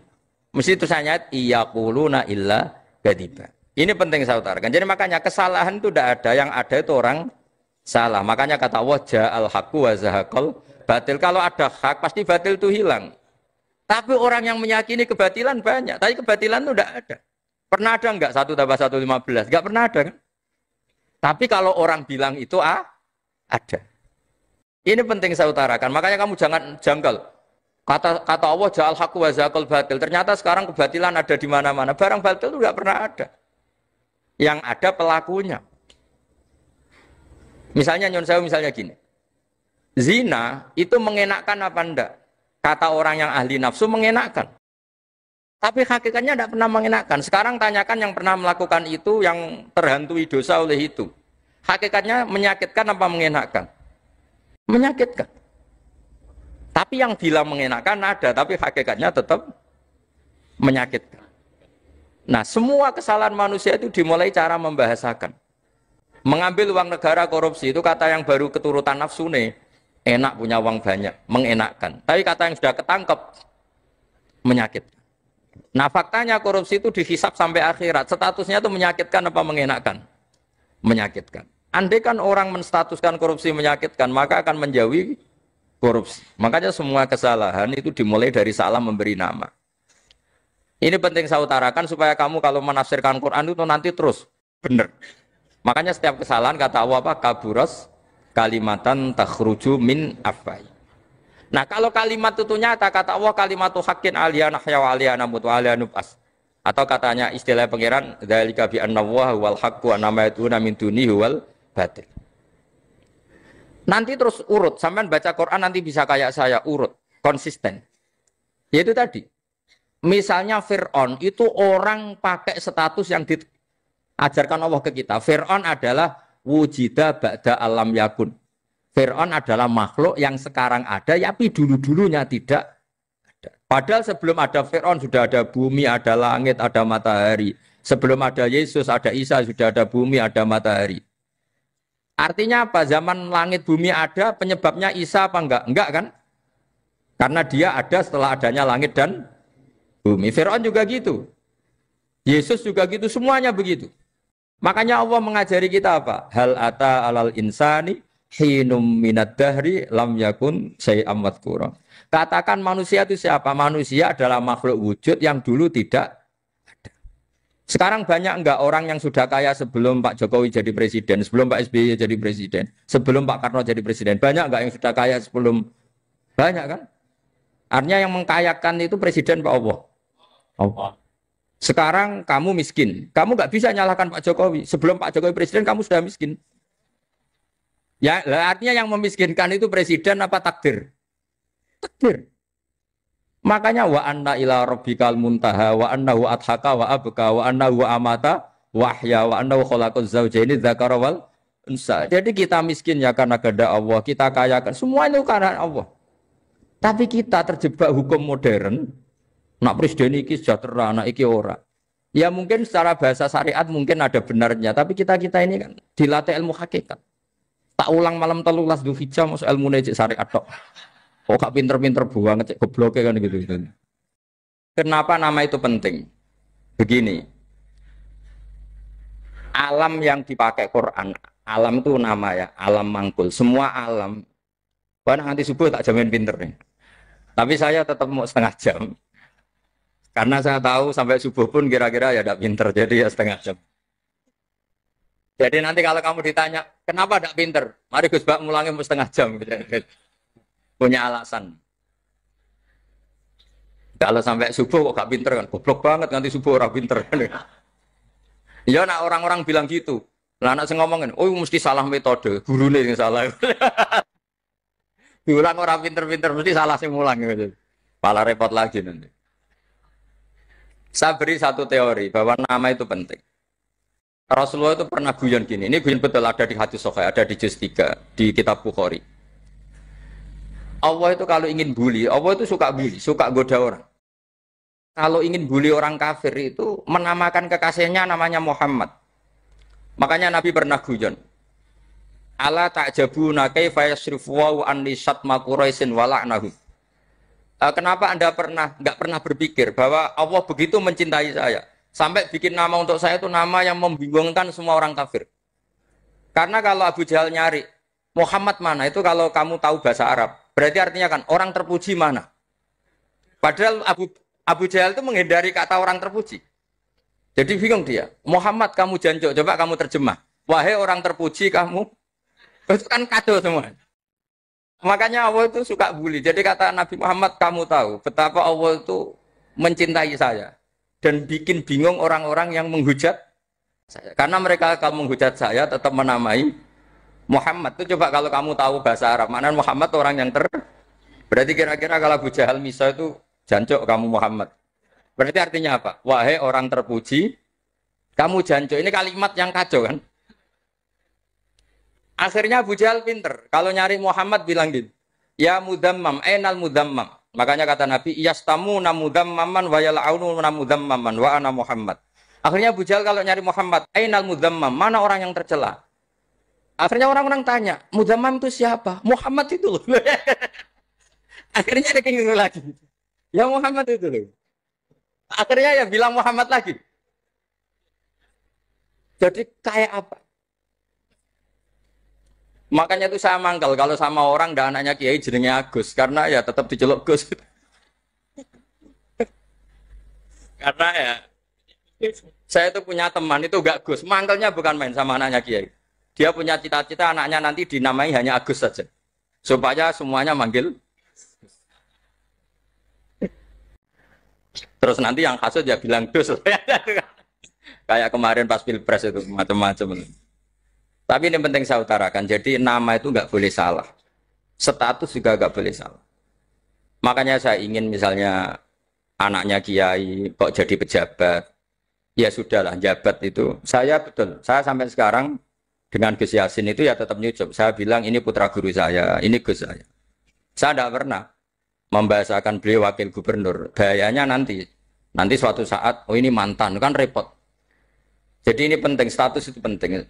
mesti itu saya ayat iyaquluna illa kadiba. Ini penting saya utarakan. Jadi makanya kesalahan itu tidak ada, yang ada itu orang salah. Makanya kata Allah, ja'al haqqu wa zahaqal batil. Kalau ada hak, pasti batil itu hilang. Tapi orang yang meyakini kebatilan banyak, tapi kebatilan itu tidak ada. Pernah ada enggak 1 tambah 1 15? Enggak pernah ada kan? Tapi kalau orang bilang itu ada. Ini penting saya utarakan. Makanya kamu jangan janggal. Kata Allah, ja'al haqqu wa zahaqal batil. Ternyata sekarang kebatilan ada di mana-mana. Barang batil itu enggak pernah ada. Yang ada pelakunya. Misalnya nyon saya misalnya gini. Zina itu mengenakkan apa enggak? Kata orang yang ahli nafsu mengenakkan. Tapi hakikatnya tidak pernah mengenakkan. Sekarang tanyakan yang pernah melakukan itu, yang terhantui dosa oleh itu. Hakikatnya menyakitkan apa mengenakkan? Menyakitkan. Tapi yang bilang mengenakkan ada, tapi hakikatnya tetap menyakitkan. Nah, semua kesalahan manusia itu dimulai cara membahasakan. Mengambil uang negara korupsi itu kata yang baru keturutan nafsu nih. Enak punya uang banyak, mengenakkan. Tapi kata yang sudah ketangkep, menyakitkan. Nah, faktanya korupsi itu dihisap sampai akhirat. Statusnya itu menyakitkan apa mengenakkan? Menyakitkan. Andai kan orang menstatuskan korupsi menyakitkan, maka akan menjauhi korupsi. Makanya semua kesalahan itu dimulai dari salah memberi nama. Ini penting saya utarakan supaya kamu kalau menafsirkan Quran itu nanti terus benar. Makanya setiap kesalahan kata Allah apa? Kaburos kalimatan takhruju min afwai. Nah, kalau kalimat itu nyata kata Allah kalimatu haqqin aliyana ya wa aliyana mutu aliyana nubas. Atau katanya istilah pangeran dzalika bi anna wal haqqu wa ma yatuna min dunihi wal batil. Nanti terus urut, sampean baca Quran nanti bisa kayak saya urut, konsisten. Yaitu tadi. Misalnya Fir'aun itu orang pakai status yang diajarkan Allah ke kita. Fir'aun adalah wujida ba'da alam yakun. Fir'aun adalah makhluk yang sekarang ada, tapi dulu-dulunya tidak ada. Padahal sebelum ada Fir'aun sudah ada bumi, ada langit, ada matahari. Sebelum ada Yesus, ada Isa, sudah ada bumi, ada matahari. Artinya apa? Zaman langit bumi ada, penyebabnya Isa apa enggak? Enggak kan? Karena dia ada setelah adanya langit dan bumi. Fir'aun juga gitu. Yesus juga gitu, semuanya begitu. Makanya Allah mengajari kita apa? Hal ata alal insani hinum minad dahri lam yakun syai'am madhkura. Katakan manusia itu siapa? Manusia adalah makhluk wujud yang dulu tidak ada. Sekarang banyak enggak orang yang sudah kaya sebelum Pak Jokowi jadi presiden, sebelum Pak SBY jadi presiden, sebelum Pak Karno jadi presiden? Banyak enggak yang sudah kaya sebelum? Banyak kan? Artinya yang mengkayakan itu presiden Pak Allah. Allah. Sekarang kamu miskin, kamu nggak bisa nyalahkan Pak Jokowi. Sebelum Pak Jokowi presiden, kamu sudah miskin. Ya, artinya yang memiskinkan itu presiden apa takdir? Takdir. Makanya wa anna ila rabbikal muntaha wa annahu adhaka wa abka wa annahu amata wahya wa annahu khalaqaz zawjaini dzakara wal unsa. Jadi kita miskin ya karena kehendak Allah, kita kaya kan semua itu karena Allah. Tapi kita terjebak hukum modern. Nak presiden iki sejahtera, nak iki ora. Ya mungkin secara bahasa syariat mungkin ada benarnya, tapi kita ini kan dilatih ilmu hakikat. Tak ulang malam 13 Dzulhijjah masuk ilmu cek syariat tok. Kok gak pinter-pinter buang cek gobloke kan gitu. Kenapa nama itu penting? Begini. Alam yang dipakai Quran, alam itu nama ya, alam mangkul. Semua alam. Wah nanti subuh tak jamin pinter nih. Tapi saya tetap mau setengah jam. Karena saya tahu sampai subuh pun kira-kira ya tidak pinter, jadi ya setengah jam. Jadi nanti kalau kamu ditanya, kenapa tidak pinter? Mari Gus Bak mulangin setengah jam. Punya alasan. Kalau sampai subuh kok gak pinter kan? Goblok banget nanti subuh orang pinter. Ya nak orang-orang bilang gitu. Lah anak saya ngomongin, oh mesti salah metode, gurunya yang salah. Diulang orang pinter-pinter, mesti salah sih mulang. Gitu. Malah repot lagi nanti. Saya beri satu teori bahwa nama itu penting. Rasulullah itu pernah guyon gini. Ini guyon betul ada di hadis Sahih, ada di juz 3 di kitab Bukhari. Allah itu kalau ingin bully, Allah itu suka bully, suka goda orang. Kalau ingin bully orang kafir itu menamakan kekasihnya namanya Muhammad. Makanya Nabi pernah guyon. Ala ta'jabuna kaifa yasrifu wa anni syatma Quraisyin wa la'nahu. Kenapa Anda nggak pernah berpikir bahwa Allah begitu mencintai saya sampai bikin nama untuk saya itu nama yang membingungkan semua orang kafir? Karena kalau Abu Jahal nyari Muhammad mana itu kalau kamu tahu bahasa Arab berarti artinya kan orang terpuji mana? Padahal Abu Jahal itu menghindari kata orang terpuji. Jadi bingung dia. Muhammad kamu jancuk, coba kamu terjemah. Wahai orang terpuji kamu, itu kan kado semua. Makanya Allah itu suka bully. Jadi kata Nabi Muhammad, kamu tahu betapa Allah itu mencintai saya dan bikin bingung orang-orang yang menghujat saya. Karena mereka kalau menghujat saya tetap menamai Muhammad. Itu coba kalau kamu tahu bahasa Arab, mana Muhammad orang yang berarti kira-kira kalau Abu Jahal Misa itu jancuk kamu Muhammad. Berarti artinya apa? Wahai orang terpuji, kamu jancuk. Ini kalimat yang kacau kan? Akhirnya Abu Jahal pinter. Kalau nyari Muhammad bilang gitu. Ya mudammam, enal mudammam. Makanya kata Nabi, yastamuna mudammaman wa yal'aununa mudammaman wa ana Muhammad. Akhirnya Abu Jahal kalau nyari Muhammad, enal mudammam, mana orang yang tercela? Akhirnya orang-orang tanya, mudammam itu siapa? Muhammad itu loh. Akhirnya ada keinginan lagi. Ya Muhammad itu loh. Akhirnya ya bilang Muhammad lagi. Jadi kayak apa? Makanya itu saya mangkal kalau sama orang dan anaknya Kiai jenenge Agus karena ya tetap diceluk Gus. Karena ya saya itu punya teman itu gak Gus, mangkalnya bukan main sama anaknya Kiai. Dia punya cita-cita anaknya nanti dinamai hanya Agus saja. Supaya semuanya manggil. Terus nanti yang hasut ya bilang Dus. Kayak kemarin pas Pilpres itu macam-macam. Tapi ini penting saya utarakan, jadi nama itu nggak boleh salah. Status juga nggak boleh salah. Makanya saya ingin misalnya anaknya Kiai kok jadi pejabat, ya sudahlah jabat itu. Saya betul, saya sampai sekarang dengan Gus Yasin itu ya tetap nyucup. Saya bilang ini putra guru saya, ini Gus saya. Saya tidak pernah membahasakan beliau wakil gubernur. Bahayanya nanti suatu saat, oh ini mantan, kan repot. Jadi ini penting, status itu penting.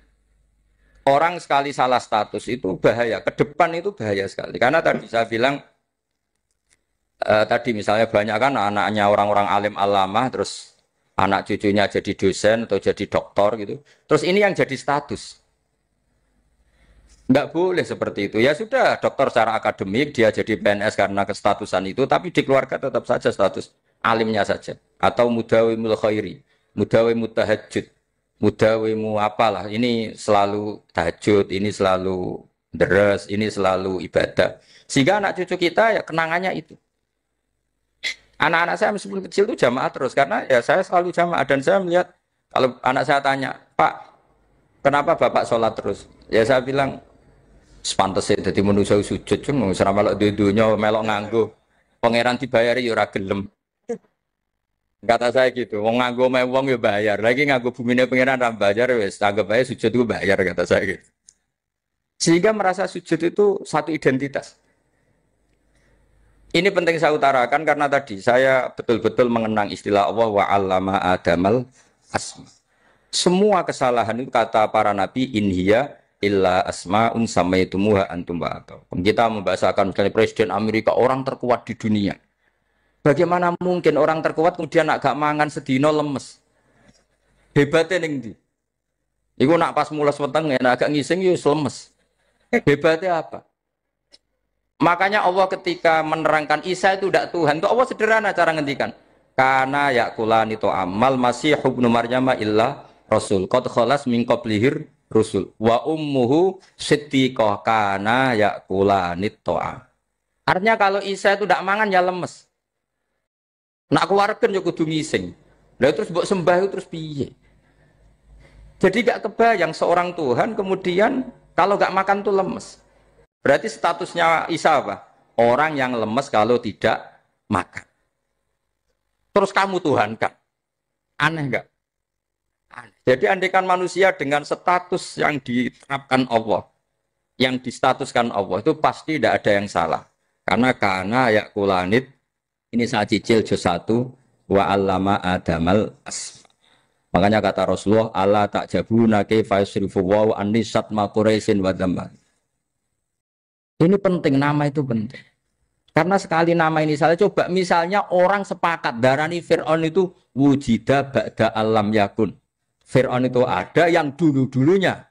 Orang sekali salah status itu bahaya, ke depan itu bahaya sekali. Karena tadi saya bilang, tadi misalnya banyak kan anaknya orang-orang alim alamah, terus anak cucunya jadi dosen atau jadi doktor gitu. Terus ini yang jadi status. Enggak boleh seperti itu. Ya sudah, dokter secara akademik, dia jadi PNS karena kestatusan itu, tapi di keluarga tetap saja status alimnya saja. Atau mudawimul khairi, mudawimul tahajud. Mudawimu apalah, ini selalu tahajud, ini selalu deres, ini selalu ibadah. Sehingga anak cucu kita ya kenangannya itu. Anak-anak saya meskipun kecil itu jamaah terus, karena ya saya selalu jamaah. Dan saya melihat, kalau anak saya tanya, Pak, kenapa Bapak sholat terus? Ya saya bilang, sepantasnya jadi manusia sujud, cuma selama melok dudunya, melok nganggo. Pangeran dibayari ya ora gelem. Kata saya gitu, wong nganggo wong ya bayar. Lagi nganggo bumine pangeran ra bayar wis, anggap aja sujud itu bayar kata saya gitu. Sehingga merasa sujud itu satu identitas. Ini penting saya utarakan karena tadi saya betul-betul mengenang istilah Allah wa 'allama Adamal asma. Semua kesalahan itu kata para nabi inhiya illa asma'un samaitumuha antum ba'atau. Kita membahasakan misalnya Presiden Amerika orang terkuat di dunia. Bagaimana mungkin orang terkuat kemudian agak mangan sedino lemes? Hebatnya ning ndi? Iku nak pas mulas weteng enak agak ngising yo lemes. Hebatnya apa? Makanya Allah ketika menerangkan Isa itu tidak Tuhan, itu Allah sederhana cara ngendikan. Karena yakulani to amal masih ibnu Maryam illa rasul. Qad khalas min qablihir rusul. Wa ummuhu siddiqah kana yakulani to'am. Artinya kalau Isa itu tidak mangan ya lemes. Nak keluarkan ya kudu ngising. Lah terus mbok sembah terus piye? Jadi gak kebayang seorang Tuhan kemudian kalau gak makan tuh lemes. Berarti statusnya Isa apa? Orang yang lemes kalau tidak makan. Terus kamu Tuhan kan? Aneh gak? Aneh. Jadi andaikan manusia dengan status yang diterapkan Allah, yang distatuskan Allah itu pasti tidak ada yang salah. Karena yakulanit. Ini saya cicil juz 1 wa 'allama Adamal asma. Makanya kata Rasulullah Allah tak jabuna kaifa yusrifu wa anisat ma quraisin wa dhamma. Ini penting, nama itu penting. Karena sekali nama ini salah, coba misalnya orang sepakat darani Fir'aun itu wujida ba'da alam yakun. Fir'aun itu ada yang dulu-dulunya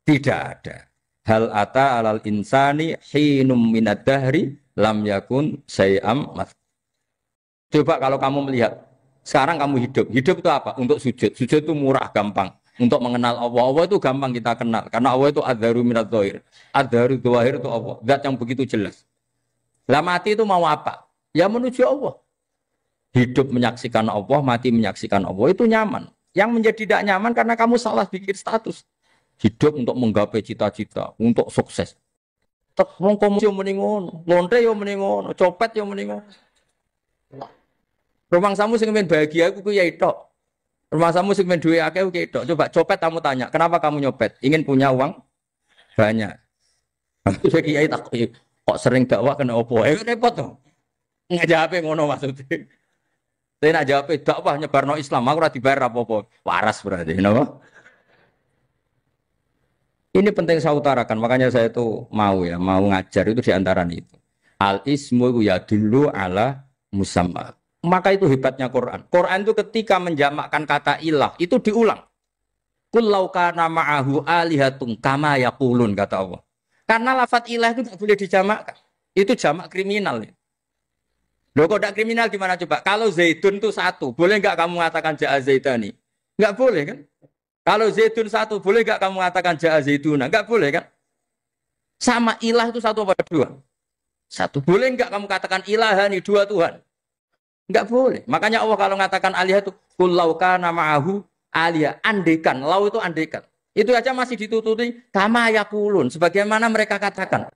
tidak ada. Hal ata alal insani hinum minad dahri lam yakun sayam mas. Coba kalau kamu melihat, sekarang kamu hidup itu apa? Untuk sujud. Sujud itu murah, gampang. Untuk mengenal Allah. Allah itu gampang kita kenal. Karena Allah itu adharu minat dhahir. Adharu dhahir itu Allah. Zat yang begitu jelas. Lah mati itu mau apa? Ya menuju Allah. Hidup menyaksikan Allah, mati menyaksikan Allah. Itu nyaman. Yang menjadi tidak nyaman karena kamu salah bikin status. Hidup untuk menggapai cita-cita. Untuk sukses. Tek wong komunis yo muni ngono, lonte yo muni ngono, copet yo muni ngono. Rumah samu sing men bahagia aku ya itu. Rumah samu sing men duwe akeh ku itu. Coba copet kamu tanya, kenapa kamu nyopet? Ingin punya uang banyak. Terus kiai tak kok sering dakwah kena opo? Repot to. Ngajape ngono maksudnya. Tapi nak jawab dakwah nyebarno Islam, aku ora dibayar apa-apa. Waras berarti, napa? Ini penting saya utarakan, makanya saya itu mau ngajar itu diantara itu. Al ismu ya dulu ala musamma. Maka itu hebatnya Quran. Quran itu ketika menjamakkan kata ilah itu diulang. Qul law kana ma'ahu alihatun kama yaqulun kata Allah. Karena lafaz ilah itu tidak boleh dijamakkan. Itu jamak kriminal. Loh kok tidak kriminal gimana coba? Kalau Zaidun itu satu, boleh enggak kamu mengatakan ja'a Zaidani? Enggak boleh kan? Kalau Zaidun satu, boleh enggak kamu mengatakan ja'a Zaiduna? Enggak boleh kan? Sama ilah itu satu apa dua? Satu. Boleh enggak kamu katakan ilahani dua Tuhan? Enggak boleh. Makanya Allah kalau mengatakan alihah itu qul law kana ma'ahu alihah, andekan. Lau itu andekan. Itu aja masih ditututi kama yaqulun, sebagaimana mereka katakan.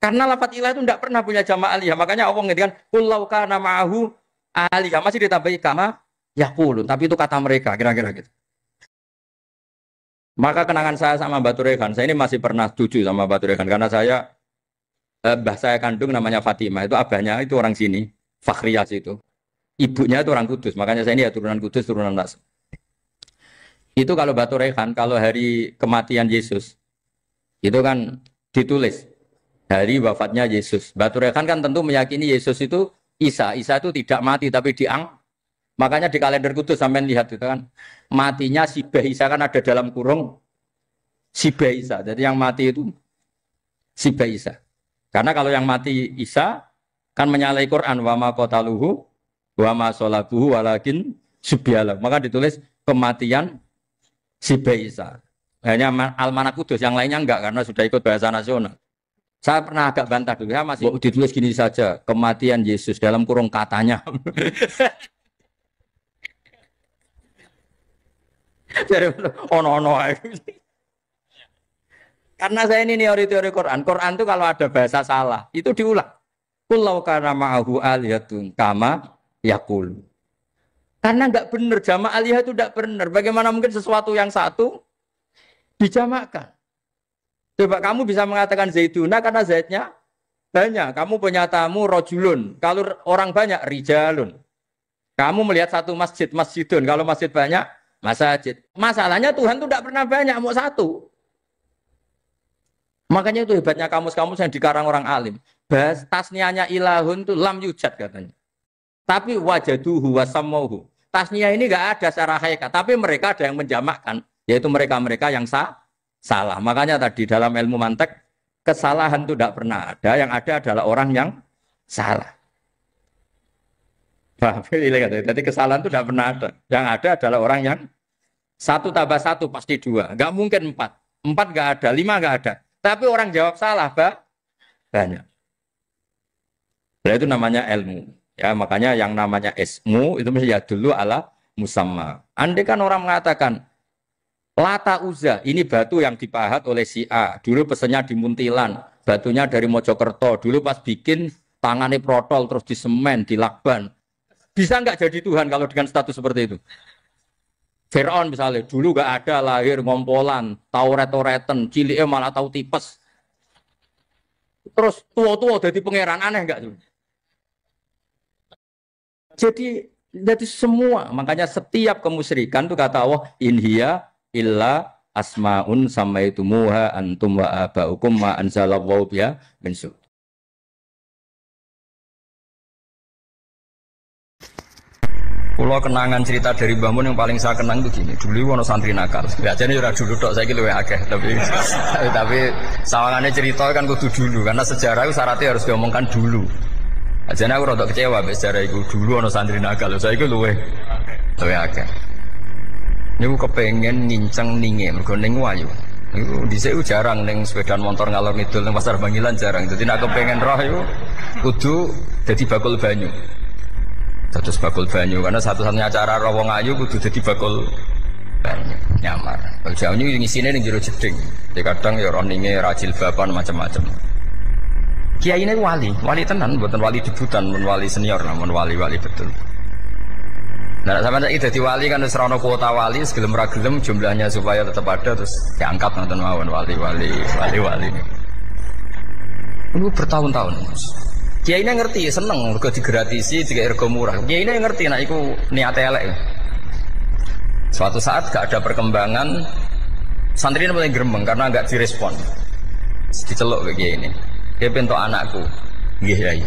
Karena lafaz ilah itu tidak pernah punya jama' alihah. Makanya Allah mengatakan qul law kana ma'ahu alihah, masih ditambahi kama yaqulun, tapi itu kata mereka kira-kira gitu. Maka kenangan saya sama Mbak Turekan, saya ini masih pernah setuju sama Mbak Turekan karena saya mbah saya kandung namanya Fatimah, itu abahnya itu orang sini, Fakhriyas itu. Ibunya itu orang Kudus, makanya saya ini ya turunan Kudus, turunan Nasr. Itu kalau Batu Rehan, kalau hari kematian Yesus, itu kan ditulis hari wafatnya Yesus. Batu Rehan kan tentu meyakini Yesus itu Isa. Isa itu tidak mati tapi makanya di kalender kudus sampai lihat itu kan. Matinya Sibah Isa kan ada dalam kurung Sibah Isa. Jadi yang mati itu Sibah Isa. Karena kalau yang mati Isa kan menyalahi Quran wa ma qataluhu wa ma salabuhu walakin subbihala. Maka ditulis kematian Sibah Isa. Hanya Almanak Kudus, yang lainnya enggak karena sudah ikut bahasa nasional. Saya pernah agak bantah dulu, saya masih ditulis gini saja, kematian Yesus dalam kurung katanya. Jadi ono-ono. Karena saya ini teori Quran. Quran itu kalau ada bahasa salah, itu diulang. Kullau kana ma'ahu aliyatun kama yakul. Karena enggak benar, jama' aliyah itu enggak benar. Bagaimana mungkin sesuatu yang satu dijamakkan? Coba kamu bisa mengatakan Zaiduna karena Zaidnya banyak. Kamu punya tamu rojulun. Kalau orang banyak, rijalun. Kamu melihat satu masjid, masjidun. Kalau masjid banyak, masjid. Masalahnya Tuhan itu tidak pernah banyak, mau satu. Makanya itu hebatnya kamus-kamus yang dikarang orang alim. Bahas tasnianya ilahun itu lam yujad katanya. Tapi wajaduhu wasamauhu. Tasniah ini enggak ada secara hakikat, tapi mereka ada yang menjamakkan, yaitu mereka-mereka yang salah. Makanya tadi dalam ilmu mantek, kesalahan itu tidak pernah ada, yang ada adalah orang yang salah. Jadi kesalahan itu tidak pernah ada. Yang ada adalah orang yang 1 tambah 1 pasti 2. Enggak mungkin 4. 4 enggak ada, 5 enggak ada. Tapi orang jawab salah, banyak. Nah, itu namanya ilmu. Ya, makanya yang namanya ismu itu mesti ya dulu ala musamma. Andai kan orang mengatakan Lata Uzza, ini batu yang dipahat oleh si A. Dulu pesennya di Muntilan, batunya dari Mojokerto. Dulu pas bikin tangannya protol terus disemen, dilakban. Bisa nggak jadi Tuhan kalau dengan status seperti itu? Fir'aun misalnya, dulu nggak ada, lahir ngompolan, tahu retoretan, ciliknya malah tahu tipes. Terus tua-tua jadi pangeran, aneh nggak tuh? Jadi semua, makanya setiap kemusyrikan itu kata Allah, inhiya illa asmaun samaitumuha antum wa abaukum ma anzalallahu biha min sultan. Kalau kenangan cerita dari Mbah Mun yang paling saya kenang itu gini, dulu ono santri nakal. Biasanya ora dulu tok, saiki luwih akeh, tapi sawangannya cerita kan kudu dulu karena sejarah itu syaratnya harus diomongkan dulu. Ajane aku rada kecewa mbek sejarah iku, dulu ono santri nakal, saiki luwih akeh. Niku kepengen nginceng ninge mergo ning wayu. Niku dhisik jarang ning sepeda motor ngalor ngidul ning Pasar Bangilan jarang. Dadi nek kepengen roh iku kudu dadi bakul banyu. Dados bakul banyu karena satu-satunya cara roh wong ayu kudu dadi bakul banyu nyamar. Kalau jauh ini ngisine ning jero jeding. Jadi kadang ya roh ninge rajil bapan macam-macam. Kiai ini wali tenan, bukan wali debutan, bukan wali senior, namun wali betul. Nah, sampai ini jadi wali kan serono kuota wali, segelem ragelem jumlahnya supaya tetap ada terus diangkat nonton mawon wali. Ini bertahun-tahun. Kiai ini ngerti, seneng, mergo digratisi, juga ergo murah. Kiai ini ngerti, nah itu niat elek. Suatu saat gak ada perkembangan, santri ini mulai gremeng karena gak direspon. Diceluk ke Kiai ini. Dia bentuk anakku, nggih Yai.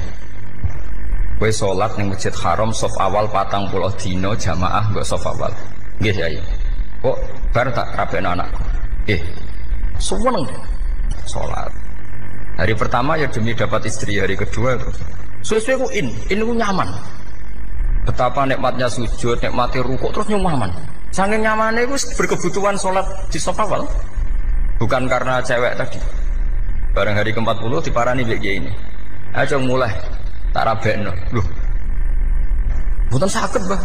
Kowe salat ning Masjid Haram saf awal 40 dina jamaah nggo saf awal. Nggih Yai. Kok bar tak rabekno anakku. Nggih. Seneng salat. Hari pertama ya demi dapat istri, hari kedua terus. Suwe-suwe ku ku nyaman. Betapa nikmatnya sujud, nikmati rukuk terus nyaman. Saking nyamane ku berkebutuhan salat di saf awal. Bukan karena cewek tadi. Bareng hari ke-40 diparani mbek Kiai ini. Ayo mulai tak rabekno. Lho. Mboten saged, Mbah.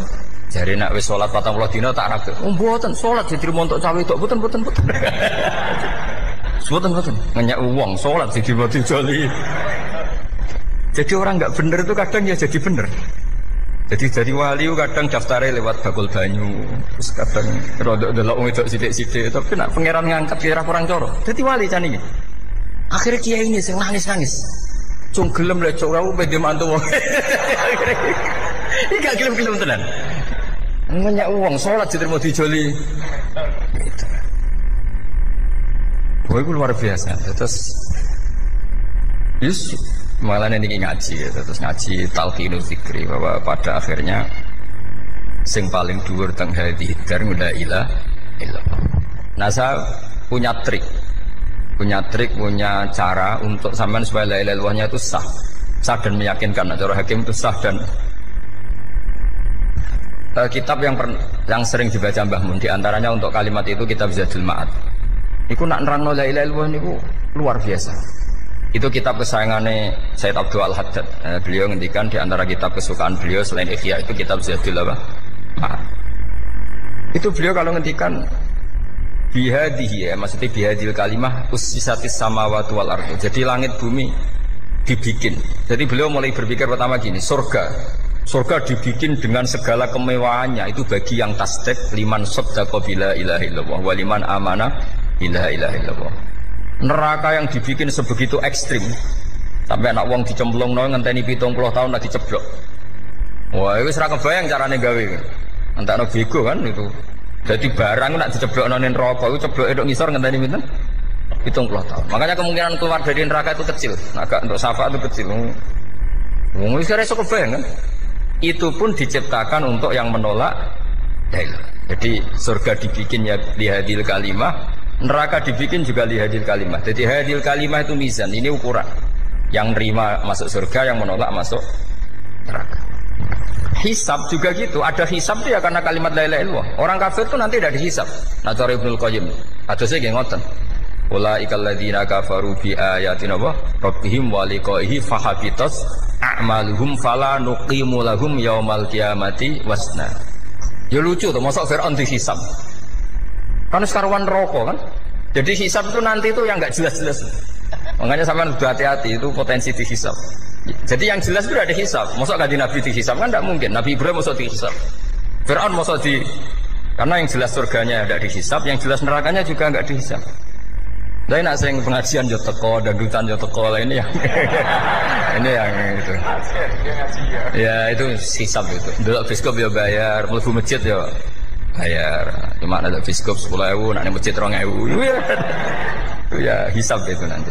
Jare nek wis salat 40 dina tak rabek. Oh, mboten salat jadi montok cawe tok. Mboten. Mboten. Ngenyak wong salat jadi mati joli. Jadi orang enggak bener itu kadang ya jadi bener. Jadi wali kadang daftarnya lewat bakul banyu. Terus kadang rodok delok wong wedok sithik-sithik, tapi nek pangeran ngangkat kira kurang coro. Dadi wali cani iki. Akhirnya Kiai ini sing nangis. Cung gelem lek cok aku pede mantu wong. Iki gak gelem tenan. Ngenyak uang sholat jadi mau dijoli. Gitu. Wah, itu luar biasa. Terus, malah ini ngaji, gitu. Terus ngaji talqinu zikri bahwa pada akhirnya sing paling dhuwur teng hadi dar la ilaha illallah. Nah, saya punya trik, punya cara untuk sampean supaya la ilaha illallahnya itu sah dan meyakinkan. Nah, cara hakim itu sah dan kitab yang sering dibaca Mbah Mun diantaranya untuk kalimat itu kitab Zadul Ma'ad. Iku nak nerangno la ilaha illallah niku luar biasa. Itu kitab kesayangannya Sayyid Abdul Al-Haddad. Beliau ngendikan di antara kitab kesukaan beliau selain Ihya itu kitab Zadul Ma'ad. Itu beliau kalau ngendikan bihadihi, ya maksudnya bihadil kalimah ussisatis samawati wal ardu. Jadi langit bumi dibikin. Jadi beliau mulai berpikir pertama gini, surga dibikin dengan segala kemewahannya. Itu bagi yang tasdik liman saddaqa bila ilaha illallah wa liman amana bila ilaha illallah. Neraka yang dibikin sebegitu ekstrim sampai anak wong dicemplung no ngenteni 70 tahun lagi ceblok. Wah, itu ora kebayang carane gawe. Entakno bego kan itu. Jadi barang nak diceblok nang neraka itu ceblok edok ngisor ngenteni pinten? 70 tahun. Makanya kemungkinan keluar dari neraka itu kecil. Agak untuk syafaat itu kecil. Wong wis ora iso kebayang kan? Itu pun diciptakan untuk yang menolak dalil. Jadi surga dibikin ya lihadil kalimah, neraka dibikin juga lihadil kalimah. Jadi hadil kalimah itu mizan, ini ukuran. Yang nerima masuk surga, yang menolak masuk neraka. Hisab juga gitu, ada hisab itu ya karena kalimat la ilaha illallah. Orang kafir itu nanti tidak dihisab. Nah, cara Ibnul Qayyim, hadisnya nggih ngoten. Ulaikal ladzina kafaru bi ayatina rabbihim wa liqaihi fahabitas a'maluhum fala nuqimu lahum yaumal qiyamati wasna. Ya lucu tuh, masa Fir'aun dihisab. Kan sekaruan rokok kan. Jadi hisab itu nanti itu yang enggak jelas-jelas. Makanya sampean harus hati-hati, itu potensi dihisab. Jadi yang jelas itu ada hisab. Masa kanjeng Nabi dihisab kan enggak mungkin. Nabi Ibrahim masa dihisab. Fir'aun masa karena yang jelas surganya enggak dihisab, yang jelas nerakanya juga enggak dihisab. Tapi nak sing pengajian yo teko, dangdutan yo teko lah ini yang ini yang itu. Ya itu hisab itu. Dulu biskop yo bayar, mlebu masjid yo bayar. Cuma ada biskop 10.000, nak masjid 2.000. Itu ya hisab itu nanti.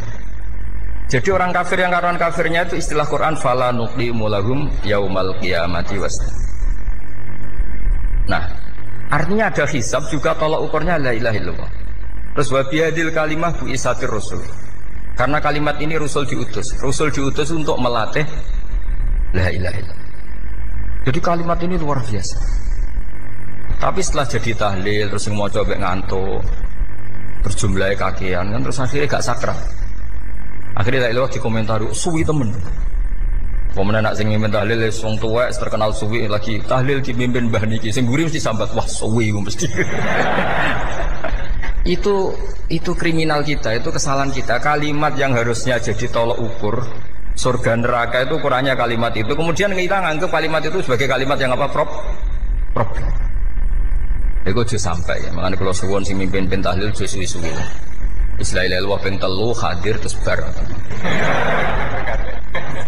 Jadi orang kafir yang karuan kafirnya itu istilah Quran fala nuqimu lahum yaumal qiyamati wasna. Nah, artinya ada hisab juga tolak ukurnya la ilaha illallah. Terus wabihadil kalimah bu isatir rasul. Karena kalimat ini rasul diutus untuk melatih la ilaha illallah. Jadi kalimat ini luar biasa. Tapi setelah jadi tahlil terus yang mau coba ngantuk, terus jumlahnya kakean kan, terus akhirnya gak sakral. Akhirnya la ilaha dikomentari suwi temen. Pemenang nak sing mimpin tahlil wong tuwek terkenal suwi lagi tahlil dipimpin mbah niki sing mburi mesti sambat wah suwi mesti. Itu kriminal kita, itu kesalahan kita. Kalimat yang harusnya jadi tolok ukur surga neraka itu ukurannya kalimat itu. Kemudian kita nganggap kalimat itu sebagai kalimat yang apa? Problem. Itu juga sampai ya. Makanya kalau suwon sing mimpin tahlil juga suwi-suwi. Istilah ilal ping 3 hadir terus bar.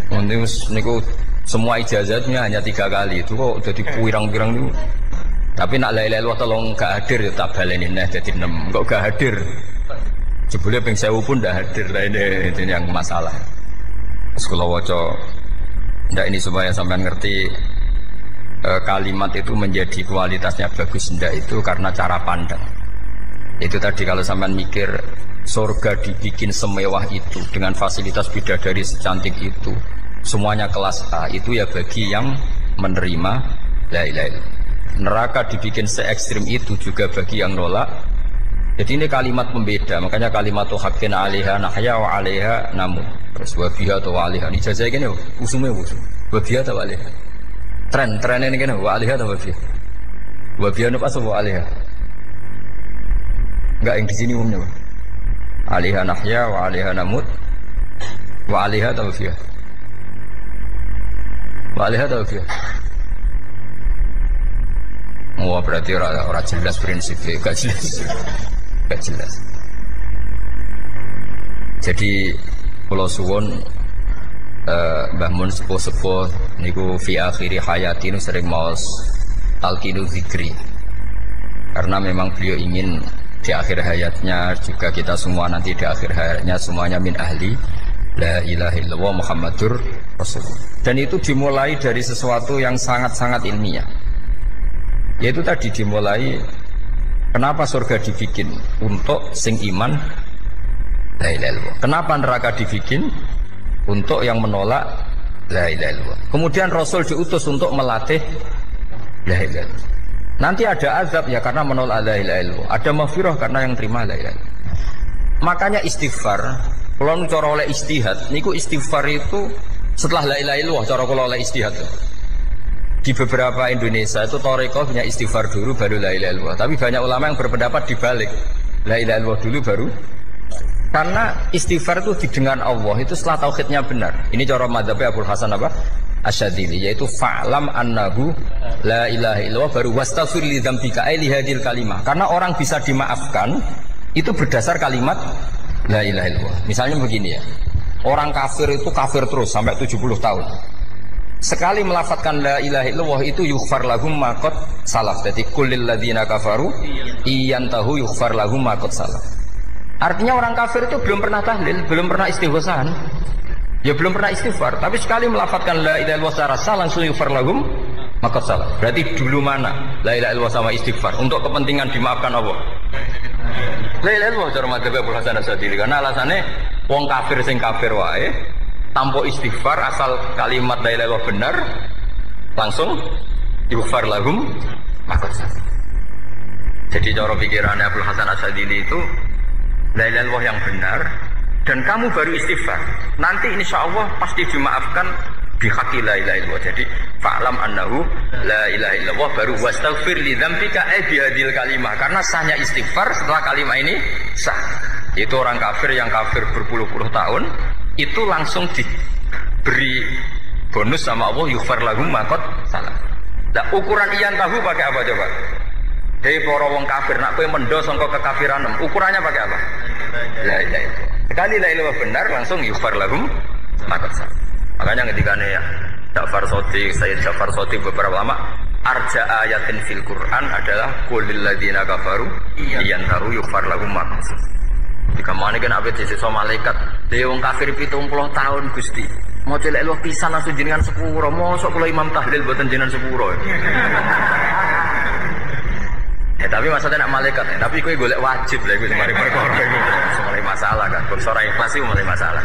Nanti niku semua ijazatnya hanya 3 kali. Itu kok udah dipirang-pirang niku. Tapi nak la ilaha illallah tolong gak hadir ya tak baleni neh dadi 6. Kok gak hadir? Jebule ping 1000 pun ndak hadir. Lah ini yang masalah. Terus kula waca ndak ini supaya sampean ngerti kalimat itu menjadi kualitasnya bagus ndak itu karena cara pandang. Itu tadi kalau sampean mikir surga dibikin semewah itu dengan fasilitas bidadari secantik itu, semuanya kelas A, itu ya bagi yang menerima la ilaha illallah. Neraka dibikin se-ekstrim itu juga bagi yang nolak. Jadi ini kalimat pembeda. Makanya kalimat tuh hakin alaiha nahya wa alaiha namun. Terus wabiha atau wa alaiha. Ini jajah gini usumnya usum. Wabiha atau wa alaiha. Tren ini gini wa alaiha atau wabiha. Wabiha apa asal wa alaiha. Enggak yang di sini umumnya. Alaiha nahya wa alaiha namut. Wa alaiha atau wabiha. Wa alaiha atau wabiha. Oh berarti orang jelas prinsipnya, gak jelas. Jadi kalau suwon Mbah Mun sepuh-sepuh niku fi akhiri hayati nu sering maos talqinu dzikri. Karena memang beliau ingin di akhir hayatnya juga kita semua nanti di akhir hayatnya semuanya min ahli la ilaha illallah Muhammadur Rasulullah. Dan itu dimulai dari sesuatu yang sangat-sangat ilmiah. Yaitu tadi dimulai kenapa surga dibikin untuk sing iman la ilaha illallah. Kenapa neraka dibikin untuk yang menolak la ilaha illallah. Kemudian Rasul diutus untuk melatih la ilaha illallah. Nanti ada azab ya karena menolak la ilaha illallah. Ada maghfirah karena yang terima la ilaha illallah. Makanya istighfar, kalau cara oleh istihad, niku istighfar itu setelah la ilaha illallah cara kalau oleh istihad. Di beberapa Indonesia itu thariqah punya istighfar dulu baru la ilaha illallah. Tapi banyak ulama yang berpendapat dibalik. La ilaha illallah dulu baru. Karena istighfar itu didengar Allah itu setelah tauhidnya benar. Ini cara madzhabnya Abul Hasan apa? Asyadili, yaitu fa'lam annahu la ilaha illallah baru wastaghfir li dzambika ai li hadil kalimah. Karena orang bisa dimaafkan itu berdasar kalimat la ilaha illallah. Misalnya begini ya. Orang kafir itu kafir terus sampai 70 tahun. Sekali melafatkan la ilaha illallah itu yughfar lahum ma qad salaf. Jadi kullil ladzina kafaru iyantahu yughfar lahum ma qad salaf. Artinya orang kafir itu belum pernah tahlil, belum pernah istighosah. Ya belum pernah istighfar, tapi sekali melafatkan la ilaha illallah secara sah langsung yughfar lahum ma qad salaf. Berarti dulu mana la ilaha illallah sama istighfar untuk kepentingan dimaafkan Allah? La ilaha illallah cara madzhab Abul Hasan Asyadili karena alasannya wong kafir sing kafir wae tanpa istighfar asal kalimat la ilaha illallah benar langsung yughfar lahum ma qad salaf. Jadi cara pikirannya Abul Hasan Asyadili itu la ilaha illallah yang benar dan kamu baru istighfar nanti insya Allah pasti dimaafkan bihaqqi la ilaha illallah. Jadi fa'lam annahu la ilaha illallah baru wastaghfir li dzambika bihadil kalimah karena sahnya istighfar setelah kalimat ini sah. Itu orang kafir yang kafir berpuluh-puluh tahun itu langsung diberi bonus sama Allah yughfar lahum ma qad salaf. Nah ukuran iyan tahu pakai apa coba? Dari para wong kafir nak kowe mendo sangka kekafiran ukurannya pakai apa? La ilaha illallah. Sekali la ilaha benar langsung yughfar lahum ma qad salaf. Makanya ketika ya Ja'far Shadiq, Sayyid Ja'far Shadiq beberapa lama arja ayatin fil Quran adalah qulil ladzina kafaru iyantahu yughfar lahum ma qad salaf. Jika mana kan abet disiksa malaikat dia wong kafir 70 tahun Gusti mau celek lu pisan langsung jenengan sepuro mosok kula imam tahlil boten jenengan sepuro tapi maksudnya nak malaikat tapi kowe golek wajib lha iku mari perkara iku mulai masalah kan kursora ikhlas iku mulai masalah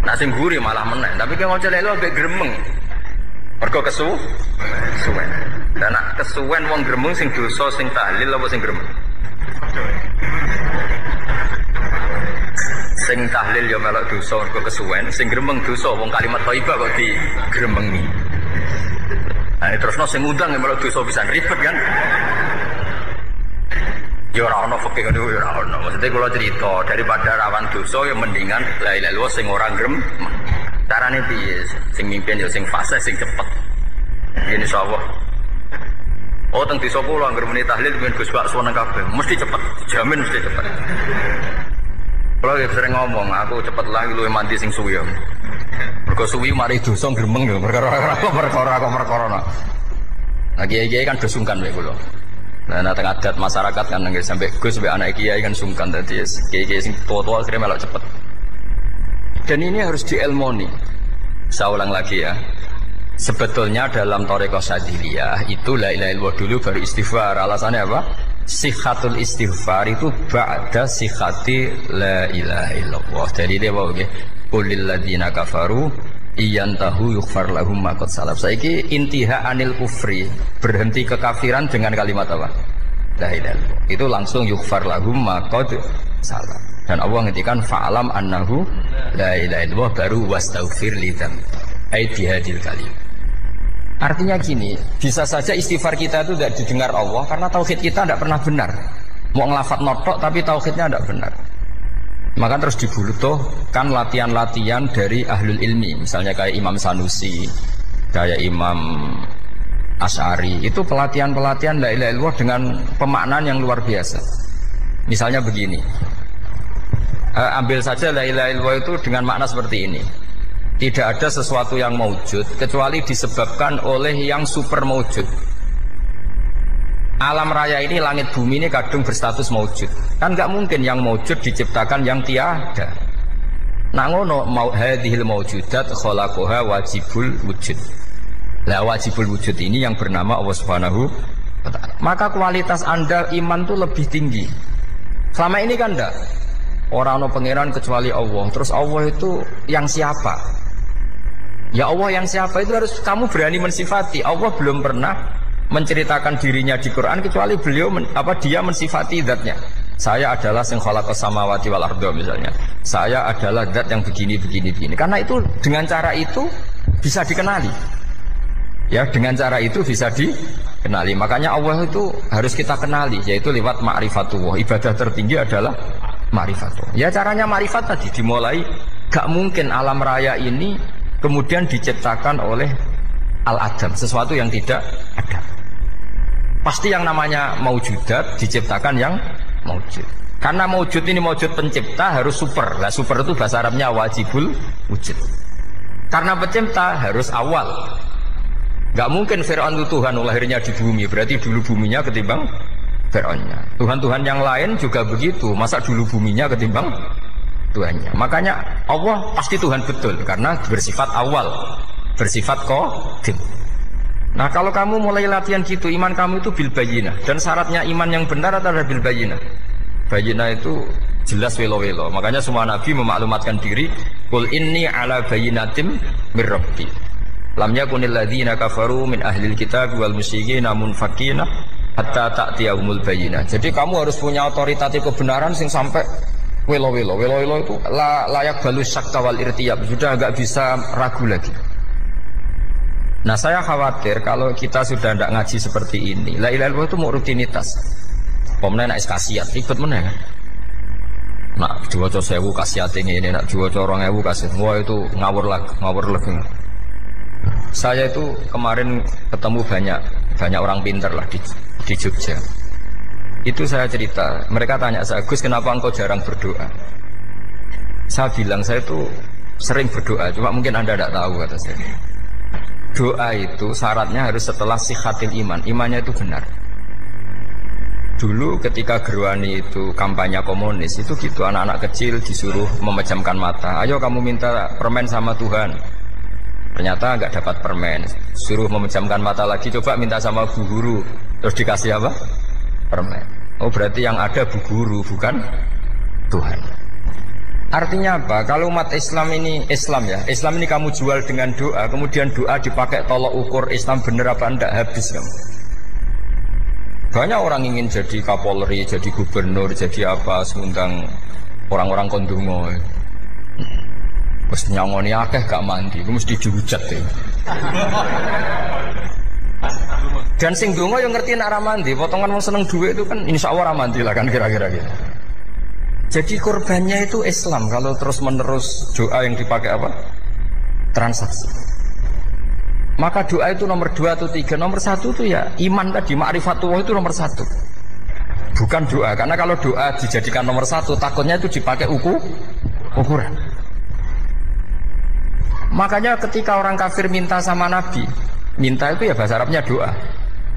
nak sing guri malah meneh tapi kowe mau celek lu ambek gremeng mergo kesuwen dan nak kesuwen wong gremeng sing dosa sing tahlil apa sing gremeng sing tahlil ya melok dosa mergo kesuwen sing gremeng dosa wong kalimat thayyibah kok digremengi. Nah terusno sing ngundang ya melok dosa pisan ribet kan. Ya ora ono fikih ngono ya ora ono. Maksudnya kula cerita daripada rawan dosa ya mendingan la ilaha illallah sing ora grem. Carane piye? Sing mimpin ya sing fase sing cepet. Yen insyaallah. Oh teng desa kula anggere muni tahlil ben Gus Bakso nang kabeh mesti cepet, dijamin mesti cepet. Kalau sering ngomong, aku cepet lagi lu mandi sing suwi. Mergo suwi mari dosa gremeng lho, perkara nah. Nah kiai-kiai kan do sungkan wae kula. Nah teng adat masyarakat kan nggih sampai Gus sampai anak kiai kan sungkan dadi kiai-kiai sing tua-tua akhirnya melok cepet. Dan ini harus dielmoni. Saya ulang lagi ya. Sebetulnya dalam thariqah Syadziliyah itu la ilaha illallah dulu baru istighfar. Alasannya apa? Sikhatul istighfar itu ba'da sikhati la ilaha illallah. Jadi dia bawa nggih qulil ladzina kafaru iyantahu yughfar lahum ma qad salaf. Saiki intiha anil kufri, berhenti kekafiran dengan kalimat apa? La ilaha illallah. Itu langsung yughfar lahum ma qad salaf. Dan Allah ngendikan fa'alam annahu la ilaha illallah baru wastaghfir lidzam. Ai bihadil kalim. Artinya gini, bisa saja istighfar kita itu tidak didengar Allah karena tauhid kita tidak pernah benar. Mau ngelafat notok tapi tauhidnya tidak benar. Maka terus dibutuhkan latihan-latihan dari ahlul ilmi, misalnya kayak Imam Sanusi, kayak Imam Asy'ari. Itu pelatihan-pelatihan la ilaha illallah dengan pemaknaan yang luar biasa. Misalnya begini, ambil saja la ilaha illallah itu dengan makna seperti ini. Tidak ada sesuatu yang maujud kecuali disebabkan oleh yang super maujud. Alam raya ini, langit bumi ini kadung berstatus maujud. Kan nggak mungkin yang maujud diciptakan yang tiada. Nah ngono mau hadhil maujudat khalaqaha wajibul wujud. Lah wajibul wujud ini yang bernama Allah Subhanahu wa ta'ala. Maka kualitas Anda iman tuh lebih tinggi. Selama ini kan enggak. Orang no pangeran kecuali Allah. Terus Allah itu yang siapa? Ya Allah yang siapa itu harus kamu berani mensifati. Allah belum pernah menceritakan dirinya di Quran kecuali beliau dia mensifati zatnya. Saya adalah sing khalaqas samawati wal arda misalnya. Saya adalah zat yang begini. Karena itu dengan cara itu bisa dikenali. Ya, dengan cara itu bisa dikenali. Makanya Allah itu harus kita kenali, yaitu lewat ma'rifatullah. Ibadah tertinggi adalah ma'rifatullah. Ya caranya ma'rifat tadi dimulai. Gak mungkin alam raya ini kemudian diciptakan oleh al-adam, sesuatu yang tidak ada. Pasti yang namanya maujudat diciptakan yang maujud. Karena maujud ini maujud pencipta harus super. Lah super itu bahasa Arabnya wajibul wujud. Karena pencipta harus awal. Gak mungkin Fir'aun itu Tuhan lahirnya di bumi, berarti dulu buminya ketimbang Fir'aunnya. Tuhan-Tuhan yang lain juga begitu, masa dulu buminya ketimbang Tuhannya. Makanya Allah pasti Tuhan betul karena bersifat awal, bersifat qadim. Nah kalau kamu mulai latihan gitu, iman kamu itu bil bayyinah. Dan syaratnya iman yang benar adalah bil bayyinah. Bayyinah itu jelas welo-welo. Makanya semua nabi memaklumatkan diri, qul inni ala bayyinatim mir rabbi. Lam yakunil ladzina kafaru min ahlil kitab wal musyrikin munfakina hatta ta'tiyahumul bayyinah. Jadi kamu harus punya otoritatif kebenaran sing sampai welo-welo itu layak balus syakka wal irtiyab, sudah agak bisa ragu lagi. Nah saya khawatir kalau kita sudah tidak ngaji seperti ini, la ilaha illallah itu mau rutinitas. Pemenang nak kasiat ribet meneh. Nak diwaca 1000 kasiat ini, nak diwaca 2000 kasiat. Wah itu ngawur lagi. Saya itu kemarin ketemu banyak orang pintar lah di Jogja. Itu saya cerita, mereka tanya saya, Gus kenapa engkau jarang berdoa? Saya bilang saya itu sering berdoa, cuma mungkin Anda tidak tahu kata saya. Doa itu syaratnya harus setelah sihatil iman, imannya itu benar. Dulu ketika Gerwani itu kampanye komunis itu gitu, anak-anak kecil disuruh memejamkan mata. Ayo kamu minta permen sama Tuhan. Ternyata nggak dapat permen, suruh memejamkan mata lagi, coba minta sama bu guru, terus dikasih apa? Permen. Oh berarti yang ada bu guru bukan Tuhan. Artinya apa? Kalau umat Islam ini Islam ini kamu jual dengan doa, kemudian doa dipakai tolok ukur Islam bener apa enggak, habis kamu. Banyak orang ingin jadi Kapolri, jadi gubernur, jadi apa, seundang orang-orang kondungo. Terus nyangoni akeh gak mandi, itu mesti dihujat ya. Dan sing donga yang ngerti nak mandi, potongan wong seneng duit itu kan insya Allah mandi lah kan kira-kira gitu. Jadi korbannya itu Islam kalau terus menerus doa yang dipakai apa? Transaksi. Maka doa itu nomor 2 atau 3, nomor 1 itu ya iman tadi, ma'rifatullah itu nomor 1. Bukan doa, karena kalau doa dijadikan nomor 1 takutnya itu dipakai ukuran. Makanya ketika orang kafir minta sama Nabi, minta itu ya bahasa Arabnya doa.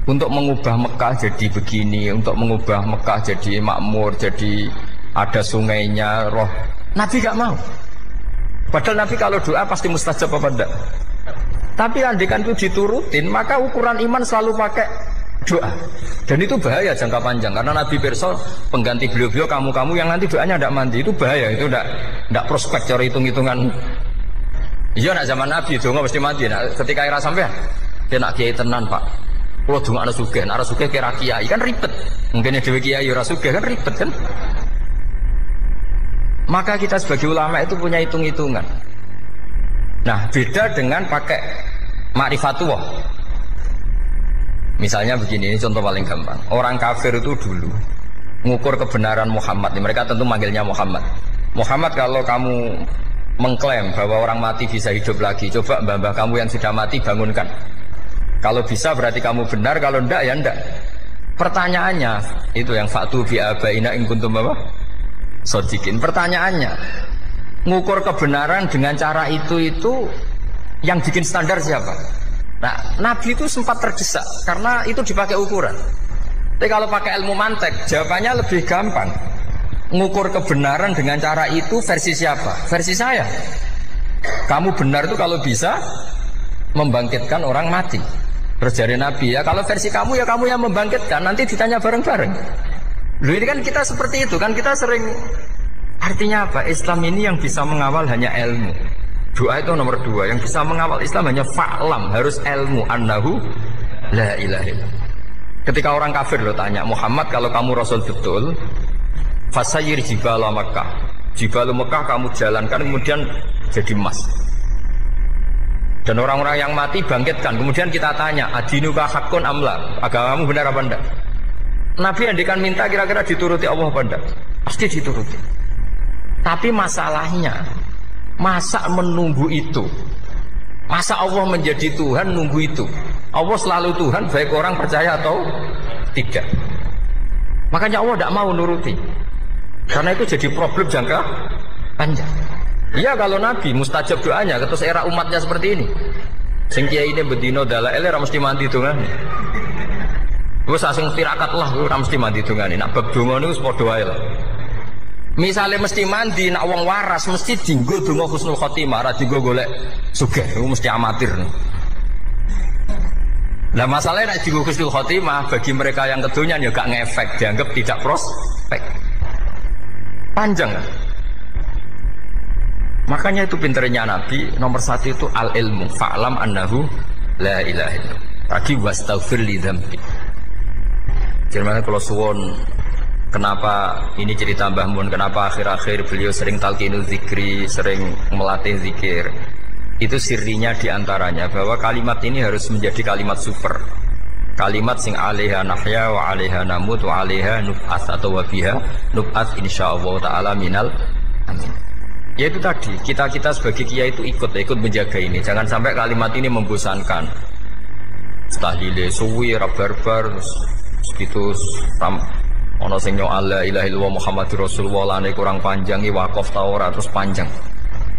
Untuk mengubah Mekah jadi begini, untuk mengubah Mekah jadi makmur, jadi ada sungainya, roh. Nabi gak mau. Padahal Nabi kalau doa pasti mustajab apa enggak. Tapi andikan itu diturutin, maka ukuran iman selalu pakai doa. Dan itu bahaya jangka panjang, karena Nabi Perso pengganti beliau-beliau kamu-kamu yang nanti doanya tidak mandi, itu bahaya, itu tidak prospek cara hitung-hitungan. Iya nak zaman Nabi donga mesti mati. Nah, ketika era sampean dia nak kiai tenan Pak. Kalau donga ana sugih, ana sugih kira kiai kan ribet. Mungkin dhewe kiai ora sugih kan ribet kan. Maka kita sebagai ulama itu punya hitung-hitungan. Nah, beda dengan pakai ma'rifatullah. Misalnya begini, ini contoh paling gampang. Orang kafir itu dulu mengukur kebenaran Muhammad. Mereka tentu manggilnya Muhammad. Muhammad kalau kamu mengklaim bahwa orang mati bisa hidup lagi, coba mbah-mbah kamu yang sudah mati bangunkan. Kalau bisa berarti kamu benar, kalau enggak ya enggak. Pertanyaannya itu yang fa'tu bi abaina in kuntum apa? Shodiqin. Pertanyaannya, ngukur kebenaran dengan cara itu yang bikin standar siapa? Nah, Nabi itu sempat terdesak karena itu dipakai ukuran. Tapi kalau pakai ilmu mantek, jawabannya lebih gampang. Ngukur kebenaran dengan cara itu versi siapa? Versi saya. Kamu benar itu kalau bisa membangkitkan orang mati. Terus dari Nabi, ya kalau versi kamu ya kamu yang membangkitkan, nanti ditanya bareng-bareng. Loh ini kan kita seperti itu kan, kita sering. Artinya apa? Islam ini yang bisa mengawal hanya ilmu. Doa itu nomor 2. Yang bisa mengawal Islam hanya fa'lam, harus ilmu. Annahu la ilaha illallah. Ketika orang kafir lo tanya, Muhammad kalau kamu Rasul betul, fasayir jibala Makkah. Jibala Makkah kamu jalankan kemudian jadi emas. Dan orang-orang yang mati bangkitkan. Kemudian kita tanya, adinuka hakun amla, agamamu benar apa enggak? Nabi andikan minta kira-kira dituruti Allah apa enggak? Pasti dituruti. Tapi masalahnya, masa menunggu itu? Masa Allah menjadi Tuhan nunggu itu? Allah selalu Tuhan baik orang percaya atau tidak. Makanya Allah tidak mau nuruti. Karena itu jadi problem jangka panjang. Iya kalau Nabi mustajab doanya, terus era umatnya seperti ini. Sing kiai ini bedino dalail ora mesti mandi dongane. Wis asing tirakat lah ora mesti mandi dongane. Nak bab donga niku padha wae lah. Misale mesti mandi nak wong waras mesti dienggo donga husnul khotimah, ora dienggo golek sugih. Iku mesti amatir. Nah masalahnya nak dienggo husnul khotimah bagi mereka yang kedonyan ya gak ngefek, dianggap tidak prospek. Panjang kan? Makanya itu pinternya Nabi nomor 1 itu al ilmu fa'lam annahu la ilaha illallah. Tadi wastaghfir li dzambi. Jadi kalau suwon kenapa ini cerita Mbah Mun, kenapa akhir-akhir beliau sering talqinul zikri, sering melatih zikir. Itu sirinya diantaranya bahwa kalimat ini harus menjadi kalimat super. Kalimat sing alaiha nahya wa alaiha namut wa alaiha nub'ats atau wa biha nub'ats insyaallah taala minal amin. Ya itu tadi, kita sebagai kiai itu ikut menjaga ini. Jangan sampai kalimat ini membosankan. Tahlile suwi barbar segitu ono sing nyo la ilaha illallah Muhammadur Rasulullah lane kurang panjang iki wakaf ta ora terus panjang.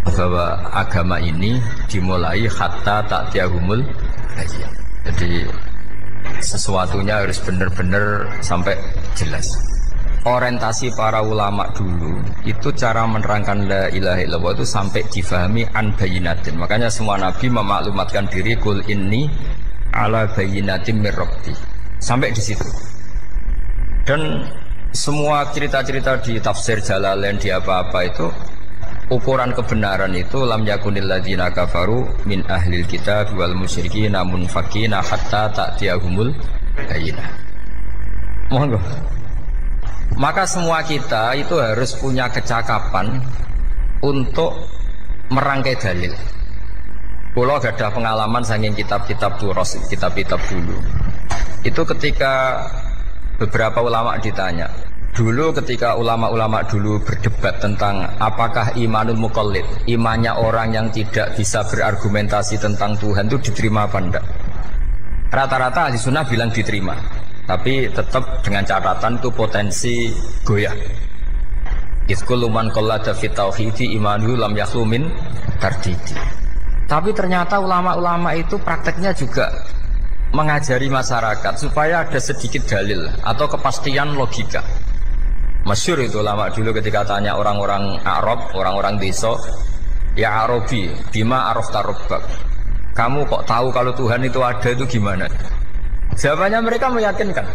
Bahwa agama ini dimulai hatta ta'tiyahumul bayyinah. Jadi sesuatunya harus benar-benar sampai jelas. Orientasi para ulama dulu itu cara menerangkan la ilaha illallah itu sampai difahami an bayyinatin. Makanya semua nabi memaklumatkan diri kul inni ala bayyinatin mir rabbi. Sampai di situ. Dan semua cerita-cerita di tafsir Jalalain di apa-apa itu ukuran kebenaran itu lam yakunil ladzina kafaru min ahlil kitab wal musyrikin namun fakina hatta ta'tiyahumul bayyinah. Monggo. Maka semua kita itu harus punya kecakapan untuk merangkai dalil. Kalau gak ada pengalaman saking kitab-kitab turos, kitab-kitab dulu. Itu ketika beberapa ulama ditanya. Dulu ketika ulama-ulama dulu berdebat tentang apakah imanul muqallid, imannya orang yang tidak bisa berargumentasi tentang Tuhan itu diterima apa enggak. Rata-rata ahli sunnah bilang diterima. Tapi tetap dengan catatan itu potensi goyah. Iskul man qallada fi tauhidi imanuhu lam yakhlu min tardidi. Tapi ternyata ulama-ulama itu prakteknya juga mengajari masyarakat supaya ada sedikit dalil atau kepastian logika. Masyhur itu ulama dulu ketika tanya orang-orang Arab, orang-orang desa, ya Arabi, bima arafta rabbak. Kamu kok tahu kalau Tuhan itu ada itu gimana? Jawabannya mereka meyakinkan.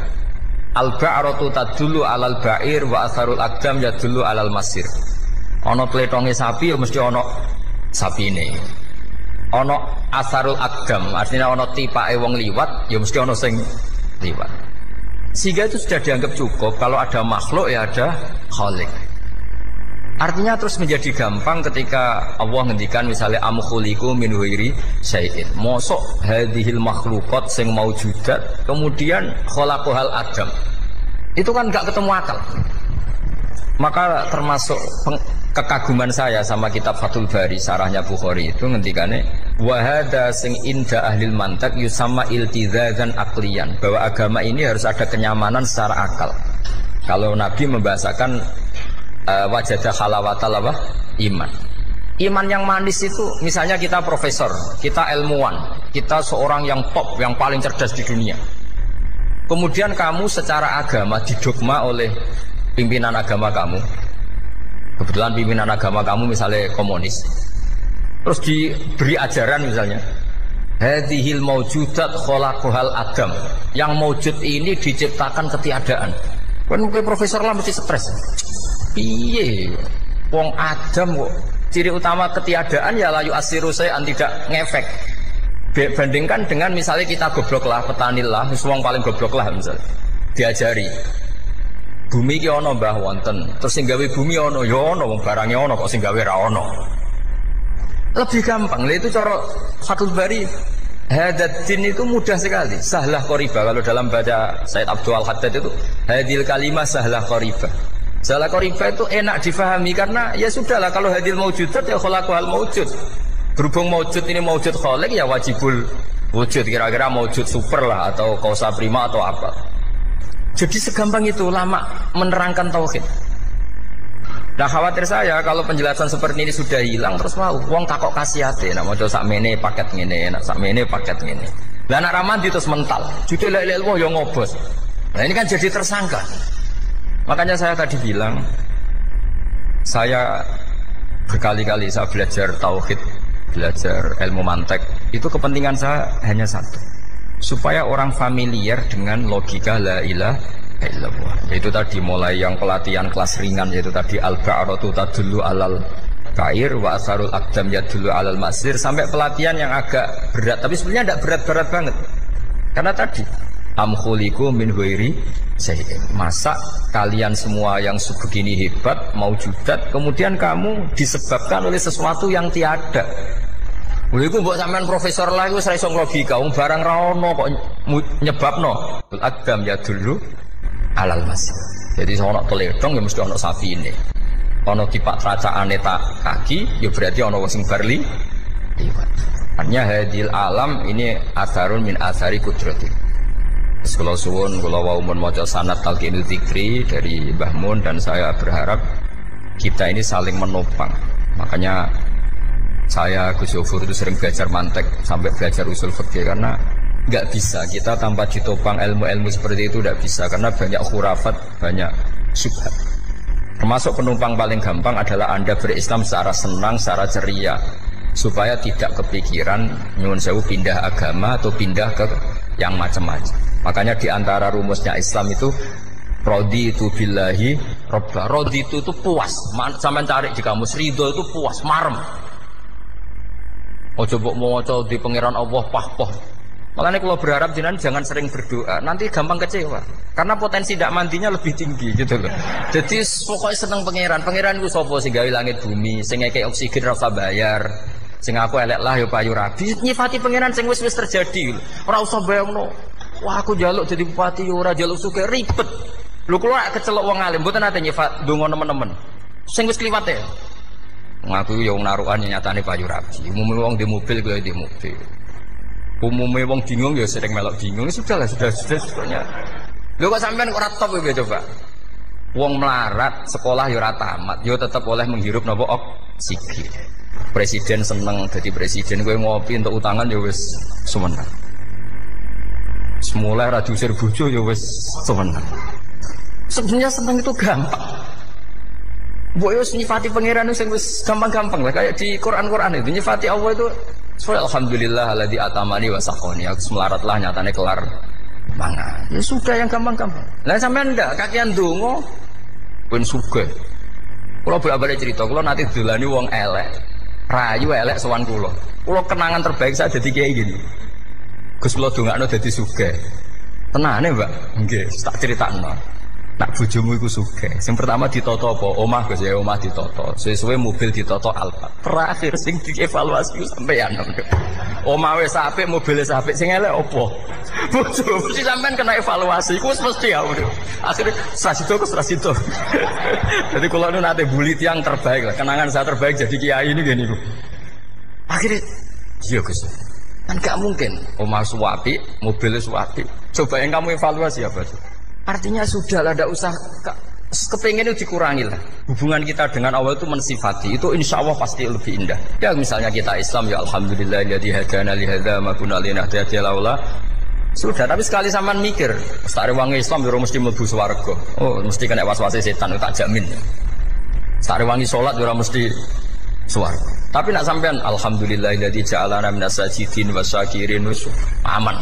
Al-ba'ratu tadullu alal ba'ir wa asarul aqdam yadullu alal masir. Ono pletonge sapi ya mesti ono sapine. Ono asarul aqdam artinya ono tipake wong liwat ya mesti ono sing liwat. Sehingga itu sudah dianggap cukup kalau ada makhluk ya ada khalik. Artinya terus menjadi gampang ketika Allah ngendikan misalnya am khuliqu min ghairi syai'in. Mosok hadhil makhluqat sing maujudat kemudian khalaqahal adam. Itu kan enggak ketemu akal. Maka termasuk kekaguman saya sama kitab Fathul Bari sarahnya Bukhari itu ngendikane wa hadza sing inda ahlil mantak yusamma iltizazan aqliyan, bahwa agama ini harus ada kenyamanan secara akal. Kalau Nabi membahasakan wajadah halawatal apa? Iman. Iman yang manis itu misalnya kita profesor, kita ilmuwan, kita seorang yang top, yang paling cerdas di dunia. Kemudian kamu secara agama didogma oleh pimpinan agama kamu. Kebetulan pimpinan agama kamu misalnya komunis. Terus diberi ajaran misalnya, hadhil maujudat khalaqahal adam. Yang maujud ini diciptakan ketiadaan. Kan mungkin profesor lah mesti stres. Piye? Wong Adam kok ciri utama ketiadaan ya layu asiru saya tidak ngefek. Bandingkan dengan misalnya kita goblok lah, petani lah, wong paling goblok lah misalnya. Diajari. Bumi ki ana mbah wonten, terus sing gawe bumi ana ya ana wong barange ana kok sing gawe ra ana. Lebih gampang. Lah itu cara Fathul Bari. Hadatin itu mudah sekali. Sahlah qoriba kalau dalam baca Said Abdul Al-Haddad itu hadil kalimah sahlah qoriba. Sahlah qoriba itu enak difahami karena ya sudahlah kalau hadil maujudat ya khalaqahal maujud. Berhubung maujud ini maujud khaliq ya wajibul wujud, kira-kira maujud super lah atau kausa prima atau apa. Jadi segampang itu ulama menerangkan tauhid. Nah khawatir saya kalau penjelasan seperti ini sudah hilang terus mau wong takok kasihate nak maca sakmene paket ngene, nak sakmene paket ngene. Lah anak ramadi terus mental. Judul la ilaha illallah yo ngobos. Nah ini kan jadi tersangka. Makanya saya tadi bilang saya berkali-kali saya belajar tauhid, belajar ilmu mantek, itu kepentingan saya hanya satu, supaya orang familiar dengan logika la ilaha illallah. Itu tadi mulai yang pelatihan kelas ringan, yaitu tadi al-ba'ratu tadullu alal kair wa asarul aqdam yadullu alal masir, sampai pelatihan yang agak berat, tapi sebenarnya tidak berat-berat banget. Karena tadi am khuliqu min ghairi syai'in. Masa kalian semua yang sebegini hebat maujudat kemudian kamu disebabkan oleh sesuatu yang tiada. Lha iku mbok sampean profesor lah iku ora iso logika, wong barang ra ono kok nyebabno. Al-aqdam ya dulu alal masir. Jadi ono teledong ya mesti ono sapine. Ono tipak tracaane tak kaki ya berarti ono sing barli liwat. Artinya hadil alam ini asarun min asari kudrati. Kalau suwun, kalau wau mun maca sanad talqinul dzikri dari Mbah Mun, dan saya berharap kita ini saling menopang. Makanya saya Gus Yofur itu sering belajar mantek sampai belajar usul fikih karena nggak bisa kita tanpa ditopang ilmu-ilmu seperti itu, tidak bisa karena banyak khurafat, banyak syubhat. Termasuk penumpang paling gampang adalah Anda berislam secara senang, secara ceria, supaya tidak kepikiran nyuwun sewu pindah agama atau pindah ke yang macam-macam. Makanya diantara rumusnya Islam itu raditu billahi robba. Raditu itu puas. Sampeyan cari di kamus, ridho itu puas, marem. Ojo mbok maca di pangeran Allah pah-pah. Makanya kalau berharap jenengan jangan sering berdoa, nanti gampang kecewa. Karena potensi tidak mandinya lebih tinggi gitu loh. Jadi pokoknya seneng pangeran. Pangeran ku sapa sing gawe langit bumi, sing ngekek oksigen ora usah bayar. Sing aku elek lah ya payu rabi. Nyifati pangeran sing wis terjadi. Ora usah bayangno. Wah aku jaluk jadi bupati ora jaluk sugih ribet. Lho kula kecelok wong alim mboten nate nyifat donga nemen-nemen. Sing wis kliwat e. Ngaku ya wong narukan nyatane payu rabi. Umume wong di mobil kuwi di mobil. Umume wong bingung ya sering melok bingung. Sudah sebetulnya. Lho kok sampean ora top kowe coba. Wong melarat sekolah ya ora tamat, ya tetep oleh menghirup napa oksigen. Presiden seneng jadi presiden, kowe ngopi untuk utangan ya wis semenang. Semula ra diusir bojo ya wis semenang. Sebenarnya seneng itu gampang. Mbok yo nyifati pangeran sing wis gampang-gampang lah, kayak di Quran itu nyifati Allah itu alhamdulillah alladzi atamani wa saqoni. Aku melarat lah nyatane kelar mangan. Ya sudah yang gampang-gampang. Lah sampean ndak kakean donga pun sugih. Kula bolak-balik cerita, kula nanti dolani wong elek. Rayu elek sowan kula. Kula kenangan terbaik saya dadi kiai gini. Gus kula dongakno dadi sugih. Tenane, Mbak? Nggih, tak critakno. Nak bojomu iku sugih. Sing pertama ditoto apa? Omah Gus ya, omah ditoto. Suwe-suwe mobil ditoto Alphard. Terakhir sing dievaluasi sampeyan. Omah wis apik, mobil wis apik, sing elek apa? Bojo mesti sampean kena evaluasi. Iku wis mesti ya. Akhire strasito. Jadi kula nu nate bully tiyang terbaik lah. Kenangan saya terbaik jadi kiai ini gini niku. Akhirnya iya Gus. Kan gak mungkin omah suwapi, mobil suwapi. Coba yang kamu evaluasi apa? Artinya sudah lah, tidak usah kepingin itu dikurangi lah. Hubungan kita dengan Allah itu mensifati, itu insya Allah pasti lebih indah. Ya misalnya kita Islam, ya alhamdulillah alladzi hadana li hadza ma kunna linahtadiya laula Sudah, tapi sekali sampean mikir, Stare wangi Islam yo mesti mlebu swarga. Oh, mesti kena was-wase setan tak jamin. Stare wangi salat yo mesti swarga. Tapi nak sampean alhamdulillahilladzi ja'alana minas sajidin wasyakirin aman.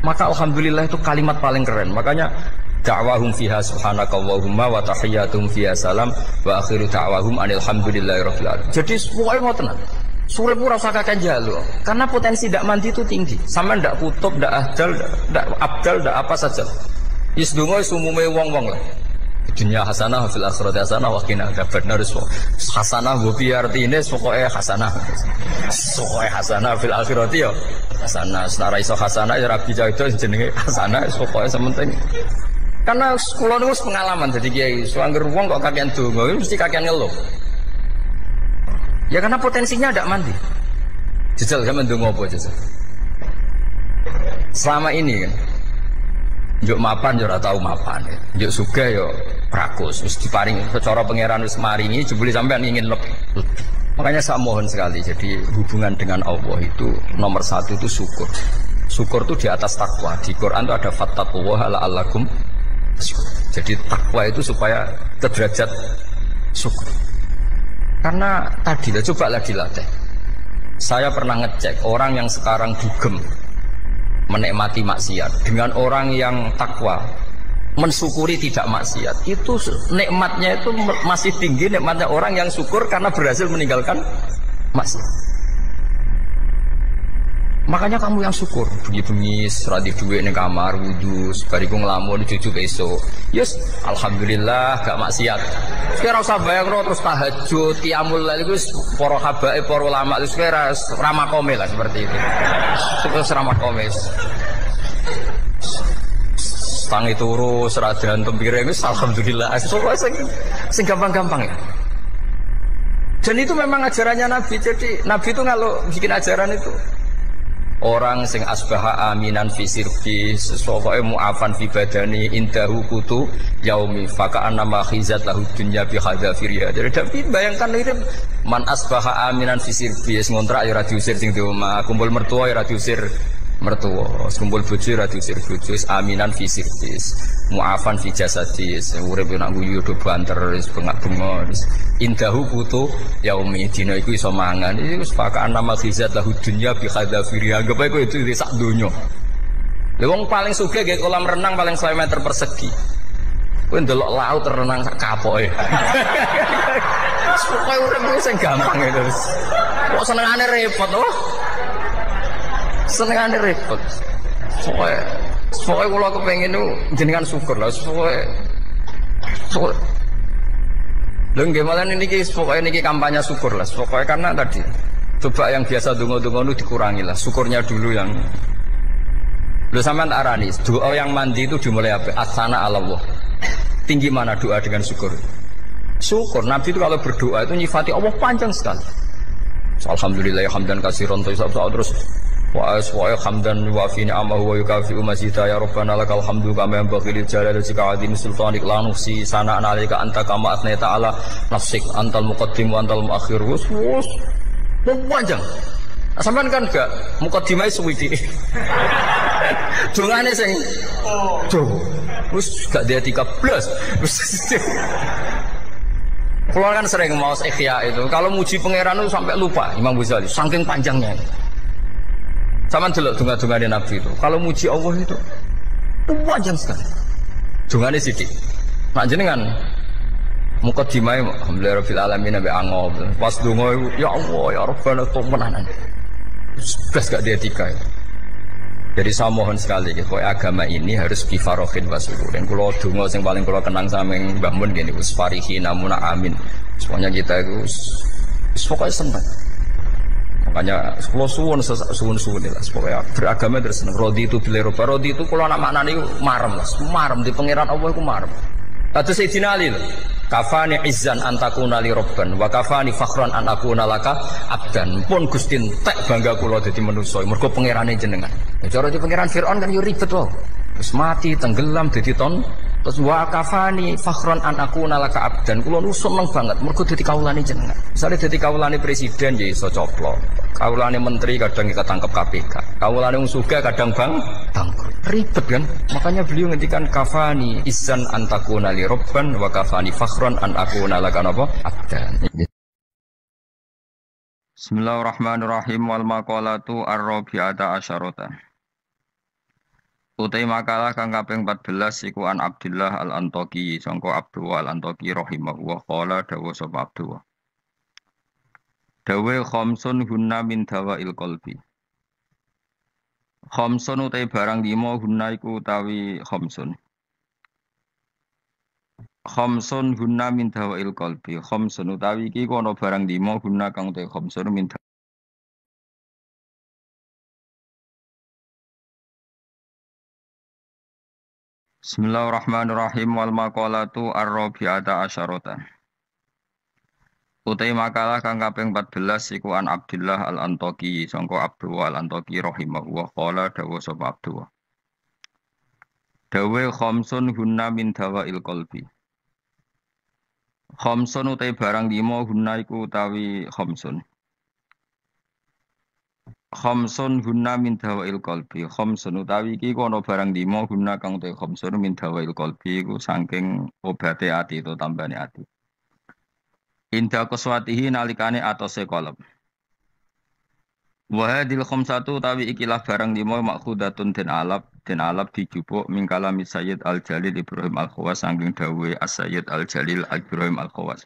Maka alhamdulillah itu kalimat paling keren. Makanya da'wahum fiha subhanakallahumma wa tahiyyatuhum fiha salam wa akhiru da'wahum alhamdulillahirabbil alamin. Jadi pokoke ngoten. Sore pura usah kakek jaluk. Karena potensi ndak mandi itu tinggi. Sama ndak kutub, ndak ahdal, ndak abdal, ndak apa saja. Wis donga umume wong-wong lah. Dunya hasanah fil akhirati hasanah wa qina adzabannar. Hasanah bu pi artine pokoke hasanah. Pokoke hasanah fil akhirati ya hasanah. Setara iso hasanah ya rabi itu jenenge hasanah pokoke sementing. Karena kula niku pengalaman dadi kiai, suangger wong kok kakean donga mesti kakean ngeluh. Ya karena potensinya ndak mandi. Jajal sampean ndonga apa jajal? Selama ini kan njuk mapan yo ora tau mapan. Njuk sugih yo prakus wis diparing secara pangeran wis maringi jebule sampean ingin lebih. Makanya saya mohon sekali, jadi hubungan dengan Allah itu nomor satu itu syukur. Syukur itu di atas takwa. Di Quran itu ada fattaqullaha la'allakum tashkurun. Jadi takwa itu supaya ke derajat syukur. Karena tadi lah, cobalah dilatih. Saya pernah ngecek orang yang sekarang dugem menikmati maksiat dengan orang yang takwa mensyukuri tidak maksiat, itu nikmatnya itu masih tinggi nikmatnya orang yang syukur karena berhasil meninggalkan maksiat. Makanya kamu yang syukur, bengi-bengi seradi duit ning kamar wudu, bariku ngelamun cucu esuk. Yes, alhamdulillah gak maksiat. Sekarang usah bayangno terus tahajud, qiyamul lail iku para habaib, para ulama itu sekarang ramakome lah seperti itu. Terus ramakome. Tangi turu seradan tempire wis alhamdulillah. Pokoke sing gampang-gampang ya. Dan itu memang ajarannya Nabi. Jadi Nabi itu kalau bikin ajaran itu orang sing asbaha aminan fi sirbi sesuai mu'afan fi badani indahu kutu yaumi faka'an nama khizat lahu dunya bi hadafiriya. Jadi Nabi bayangkan itu man asbaha aminan fi sirbi ngontrak ya ora diusir sing di omah, kumpul mertua ya ora diusir mertua, kumpul bojo ora diusir bojo, aminan fi sirbi mu'afan fi jasadis urip nak guyu do banter wis bengak-bengok indahu kutu yaumi dina iku iso mangan iki wis pakaan nama khizat lahu dunya bi khadafiri anggap ae kowe itu sak donya. Lha wong paling sugih nggih kolam renang paling 100 meter persegi. Kowe ndelok laut renang sak kapoke. Pokoke urip sing gampang itu wis. Kok senengane repot to? Senengane repot. Pokoke kula kepengin niku jenengan syukur lah pokoke. Lho nggih malah niki pokoke niki kampanye syukur lah. Pokoke karena tadi coba yang biasa donga-donga itu dikurangi lah. Syukurnya dulu yang lho sampean arani doa yang mandi itu dimulai apa? Asana Allah. Tinggi mana doa dengan syukur? Syukur Nabi itu kalau berdoa itu nyifati Allah panjang sekali. Alhamdulillah hamdan katsiran terus wa hamdan wa fi ni'amahu wa yukafi'u mazida ya rabbana lakal hamdu kama yanbaghi lil jalali wajhika 'azimi sultanik la nuhsi sana'an 'alaika anta kama athnayta 'ala nafsik antal muqaddim wa antal muakhir. Wus panjang. Sampean kan gak muqaddimah suwidi. Dongane sing wis gak dia 13. Kalau kan sering mau ikhya itu kalau muji pangeran itu sampai lupa Imam Ghazali saking panjangnya. Sama delok donga-dongane Nabi itu. Kalau muji Allah itu panjang sekali. Dongane sithik. Nak jenengan muqaddimahe alhamdulillahirabbil alamin sampai angop. Pas donga ya Allah ya Rabbana temenan. Bes gak dia tiga. Jadi saya mohon sekali gitu, agama ini harus bifarohin wasururin. Kalau donga yang paling kalau kenang sama Mbah Mun gini, usfarihi namuna amin. Semuanya kita itu pokoknya senang. Makanya kalau suwun lah, pokoknya beragama terus seneng. Rodi itu bila rodi itu kalau anak maknanya marem di pangeran Allah itu marem. Kata Sayyidina Ali loh, kafani izzan antakuna li robban, wa kafani fakhran anakuna laka abdan. Pun Gustin tek bangga kula dadi manusa, mergo pangerane jenengan. Cara di pangeran Firaun kan yo ribet wae. Terus mati tenggelam dadi ton. Terus wa kafani fakhran anakuna laka abdan. Kula nu seneng banget mergo dadi kawulane jenengan. Misale dadi kawulane presiden ya iso coplok, Kawulane menteri kadang ketangkep KPK. Kawulane wong sugih kadang bangkrut. Ribet kan? Makanya beliau ngendikan kafani izan antakuna li robban wa kafani fakhran an akuna laka napa? Abdan. Bismillahirrahmanirrahim wal maqalatu ar-rabi'ata asyarata. Utai makalah kang kaping 14 iku an Abdullah al-Antaqi sangka Abdullah al-Antaqi rahimahullah qala dawa sapa Abdullah. Dawe khamsun hunna min dawail qalbi. Khamsun utai barang 5 hunna iku utawi khamsun. Khamsun hunna min dawail qalbi. Khamsun utawi iki ana barang 5 hunna kang utai khamsun min Bismillahirrahmanirrahim wal maqalatu ar-rabi'ata asyarata. Utai makalah kang kaping 14 iku an Abdullah al-Antaqi sangka Abdullah al-Antaqi rahimahullah qala dawa sapa Abdullah. Dawe khamsun hunna min dawail qalbi. Khamsun utai barang 5 hunna iku utawi khamsun. Khamsun hunna min dawail qalbi. Khamsun utawi iki ana barang 5 hunna kang utai khamsun min dawail qalbi iku saking obate ati to tambane ati. Indah kuswatihi nalikane atose kolom. Wahadil khamsatu tawi ikilah barang 5 makhudatun den alap dijupuk mingkalami Sayyid Al-Jalil Ibrahim Al-Khawas saking dawuhe As-Sayyid Al-Jalil Ibrahim Al-Khawas.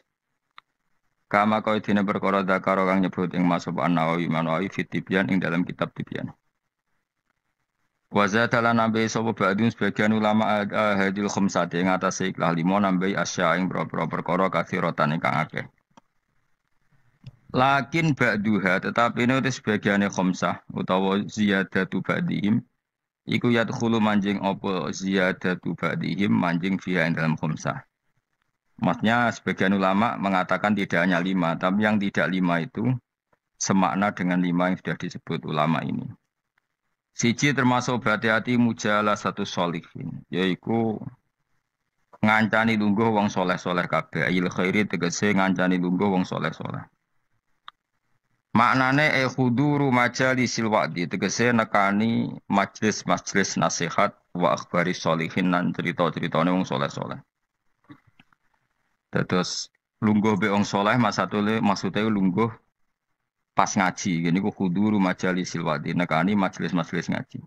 Kama kaya dene perkara dakaro kang nyebut ing Mas An-Nawawi Manawi fi Tibyan ing dalam kitab Tibyan. Wa zatalan nambe sapa ba'dun sebagian ulama hadil khamsati ing atase ikhlas 5 nambe asya ing boro-boro perkara kathiratan ingkang akeh. Lakin ba'duha tetapi ini sebagiane khamsah utawa ziyadatu ba'dihim iku yadkhulu manjing apa ziyadatu ba'dihim manjing fiha ing dalam khamsah. Maksudnya sebagian ulama mengatakan tidak hanya 5 tapi yang tidak 5 itu semakna dengan 5 yang sudah disebut ulama ini. Siji termasuk berhati-hati mujalah satu sholihin, yaitu ngancani lungguh wong soleh-soleh kabeh, ayil khairi tegese ngancani lungguh wong soleh-soleh. Maknane khuduru majalisil wa'di tegese nekani majlis-majlis nasihat wa akhbari sholihin lan cerita-ceritane wong soleh-soleh. Terus lungguh be wong soleh maksudnya lungguh pas ngaji, gini ku khuduru majalisil wa'di nekani majlis-majlis ngaji.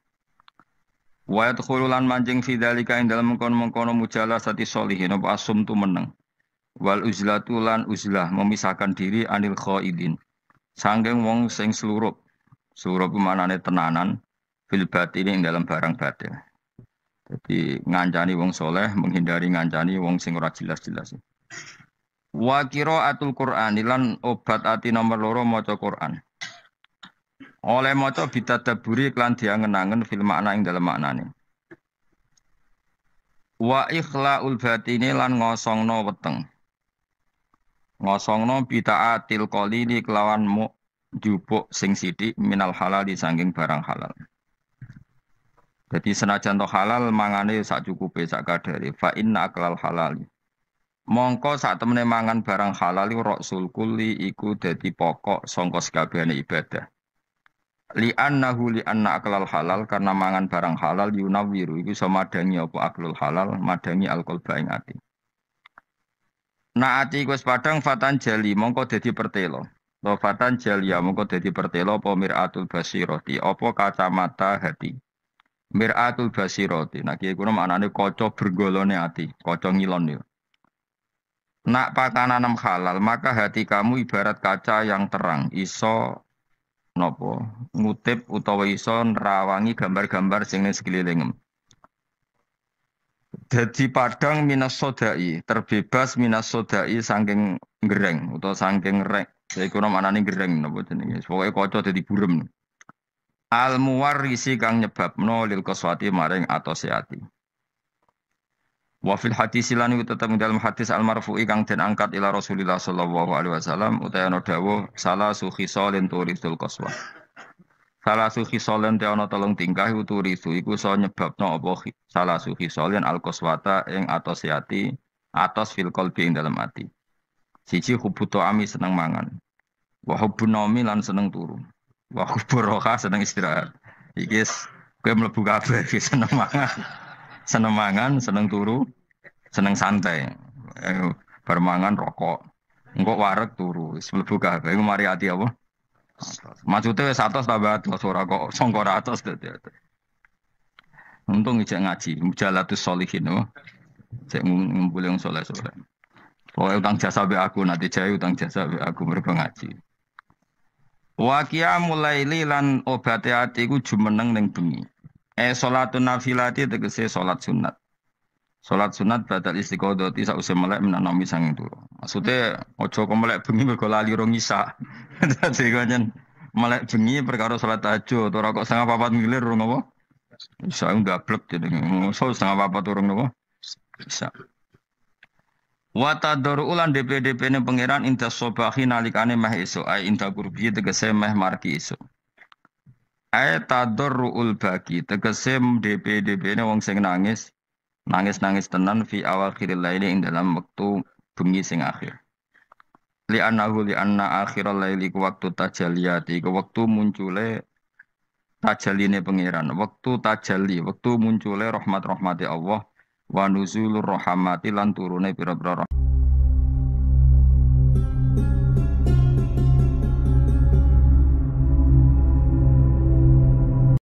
Wa yadkhululan manjing fi dzalika ing dalem mengkono-mengkono mujalasati sholihin apa asum tu meneng. Wal uzlatu lan uzlah memisahkan diri anil khaidin. Sangking wong sing slurup. Slurup manane tenanan fil batin ing dalam barang batil. Jadi ngancani wong soleh menghindari ngancani wong sing ora jelas-jelas. Wa qiraatul Qur'an lan obat ati nomor 2 maca Qur'an. Oleh maca bitadaburi lan diangen-angen fil makna ing dalem maknane. Wa ikhlaul batini lan ngosongno weteng. Ngosongno bitaatil qalili kelawan jupuk sing sithik minal halal disangking barang halal. Jadi senajan to halal mangane sak cukupe sak kadare fa inna aklal halali. Mongko sak temene mangan barang halal rasul kulli iku dadi pokok sangka sakabehane ibadah. Li anna aklal halal karena mangan barang halal yunawiru iku iso madangi apa aklul halal madangi alqalba ing ati. Naati wis padang fatan jali mongko dadi pertelo. Lo fatan jalia mongko dadi pertelo apa miratul basirati apa kacamata hati. Miratul basirati. Nah iki kuwi maknane kaca bergolone ati, kaca ngilon yo. Nak pakananam halal, maka hati kamu ibarat kaca yang terang, iso nopo ngutip utawa iso nerawangi gambar-gambar sing ning sekelilingem. Dadi padang minas sodai, terbebas minas sodai saking gereng utawa saking rek. Iku manane gereng napa jenenge. Pokoke kaca dadi burem. Al muwarrisi kang nyebabno lil qaswati maring atose ati. Wa fil hadis lan tetep dalam hadis al marfu'i kang den angkat ila Rasulillah sallallahu alaihi wasallam utawa dawuh salah sukhisalin turisul qaswah. Salah sukhisalin te ana telung tingkah turisu iku iso nyebabno apa salah sukhisalin al qaswata ing atose ati atos fil qalbi ing dalam ati. Siji hubutu ami seneng mangan. Wa hubbun naumi lan seneng turu. Wah, kubur seneng istirahat. Iki kowe mlebu kabeh iki seneng mangan. Seneng mangan, seneng turu, seneng santai. Bar mangan rokok. Engko wareg turu, wis mlebu kabeh. Iku mari ati apa? Maksudnya wis atos tambah atos ora kok sangka atos dadi. Untung ijek ngaji, mujalatus sholihin oh. Cek ngumpul yang soleh-soleh. Pokoknya utang jasa be aku nanti jaya utang jasa be aku mergo ngaji. Wa qiyamul lan obate ati ku jumeneng ning bengi. Salatun nafilati tegese salat sunat. Salat sunat badal istiqodoti sause melek menanomi sanging turu. Maksudnya aja kok melek bengi mergo lali rong isa. Dadi kanjen melek bengi perkara salat tahajud ora kok setengah papat ngilir rong apa? Isa ndablek jenenge. So setengah papat urung napa? Bisa. Wa tadru ulan DP ne pangeran inta sobahi nalikane meh esuk ai inta kurbi tegese meh marki esuk. Ai tadruul bagi tegese DP ne wong sing nangis tenan fi awal khiril laili ing dalam wektu bengi sing akhir. Li anna akhiral laili ku waktu tajalliyati ku wektu muncule tajalline pangeran, wektu tajalli, wektu muncule rahmat-rahmati Allah wa nuzulur rahmati lan turune pira-pira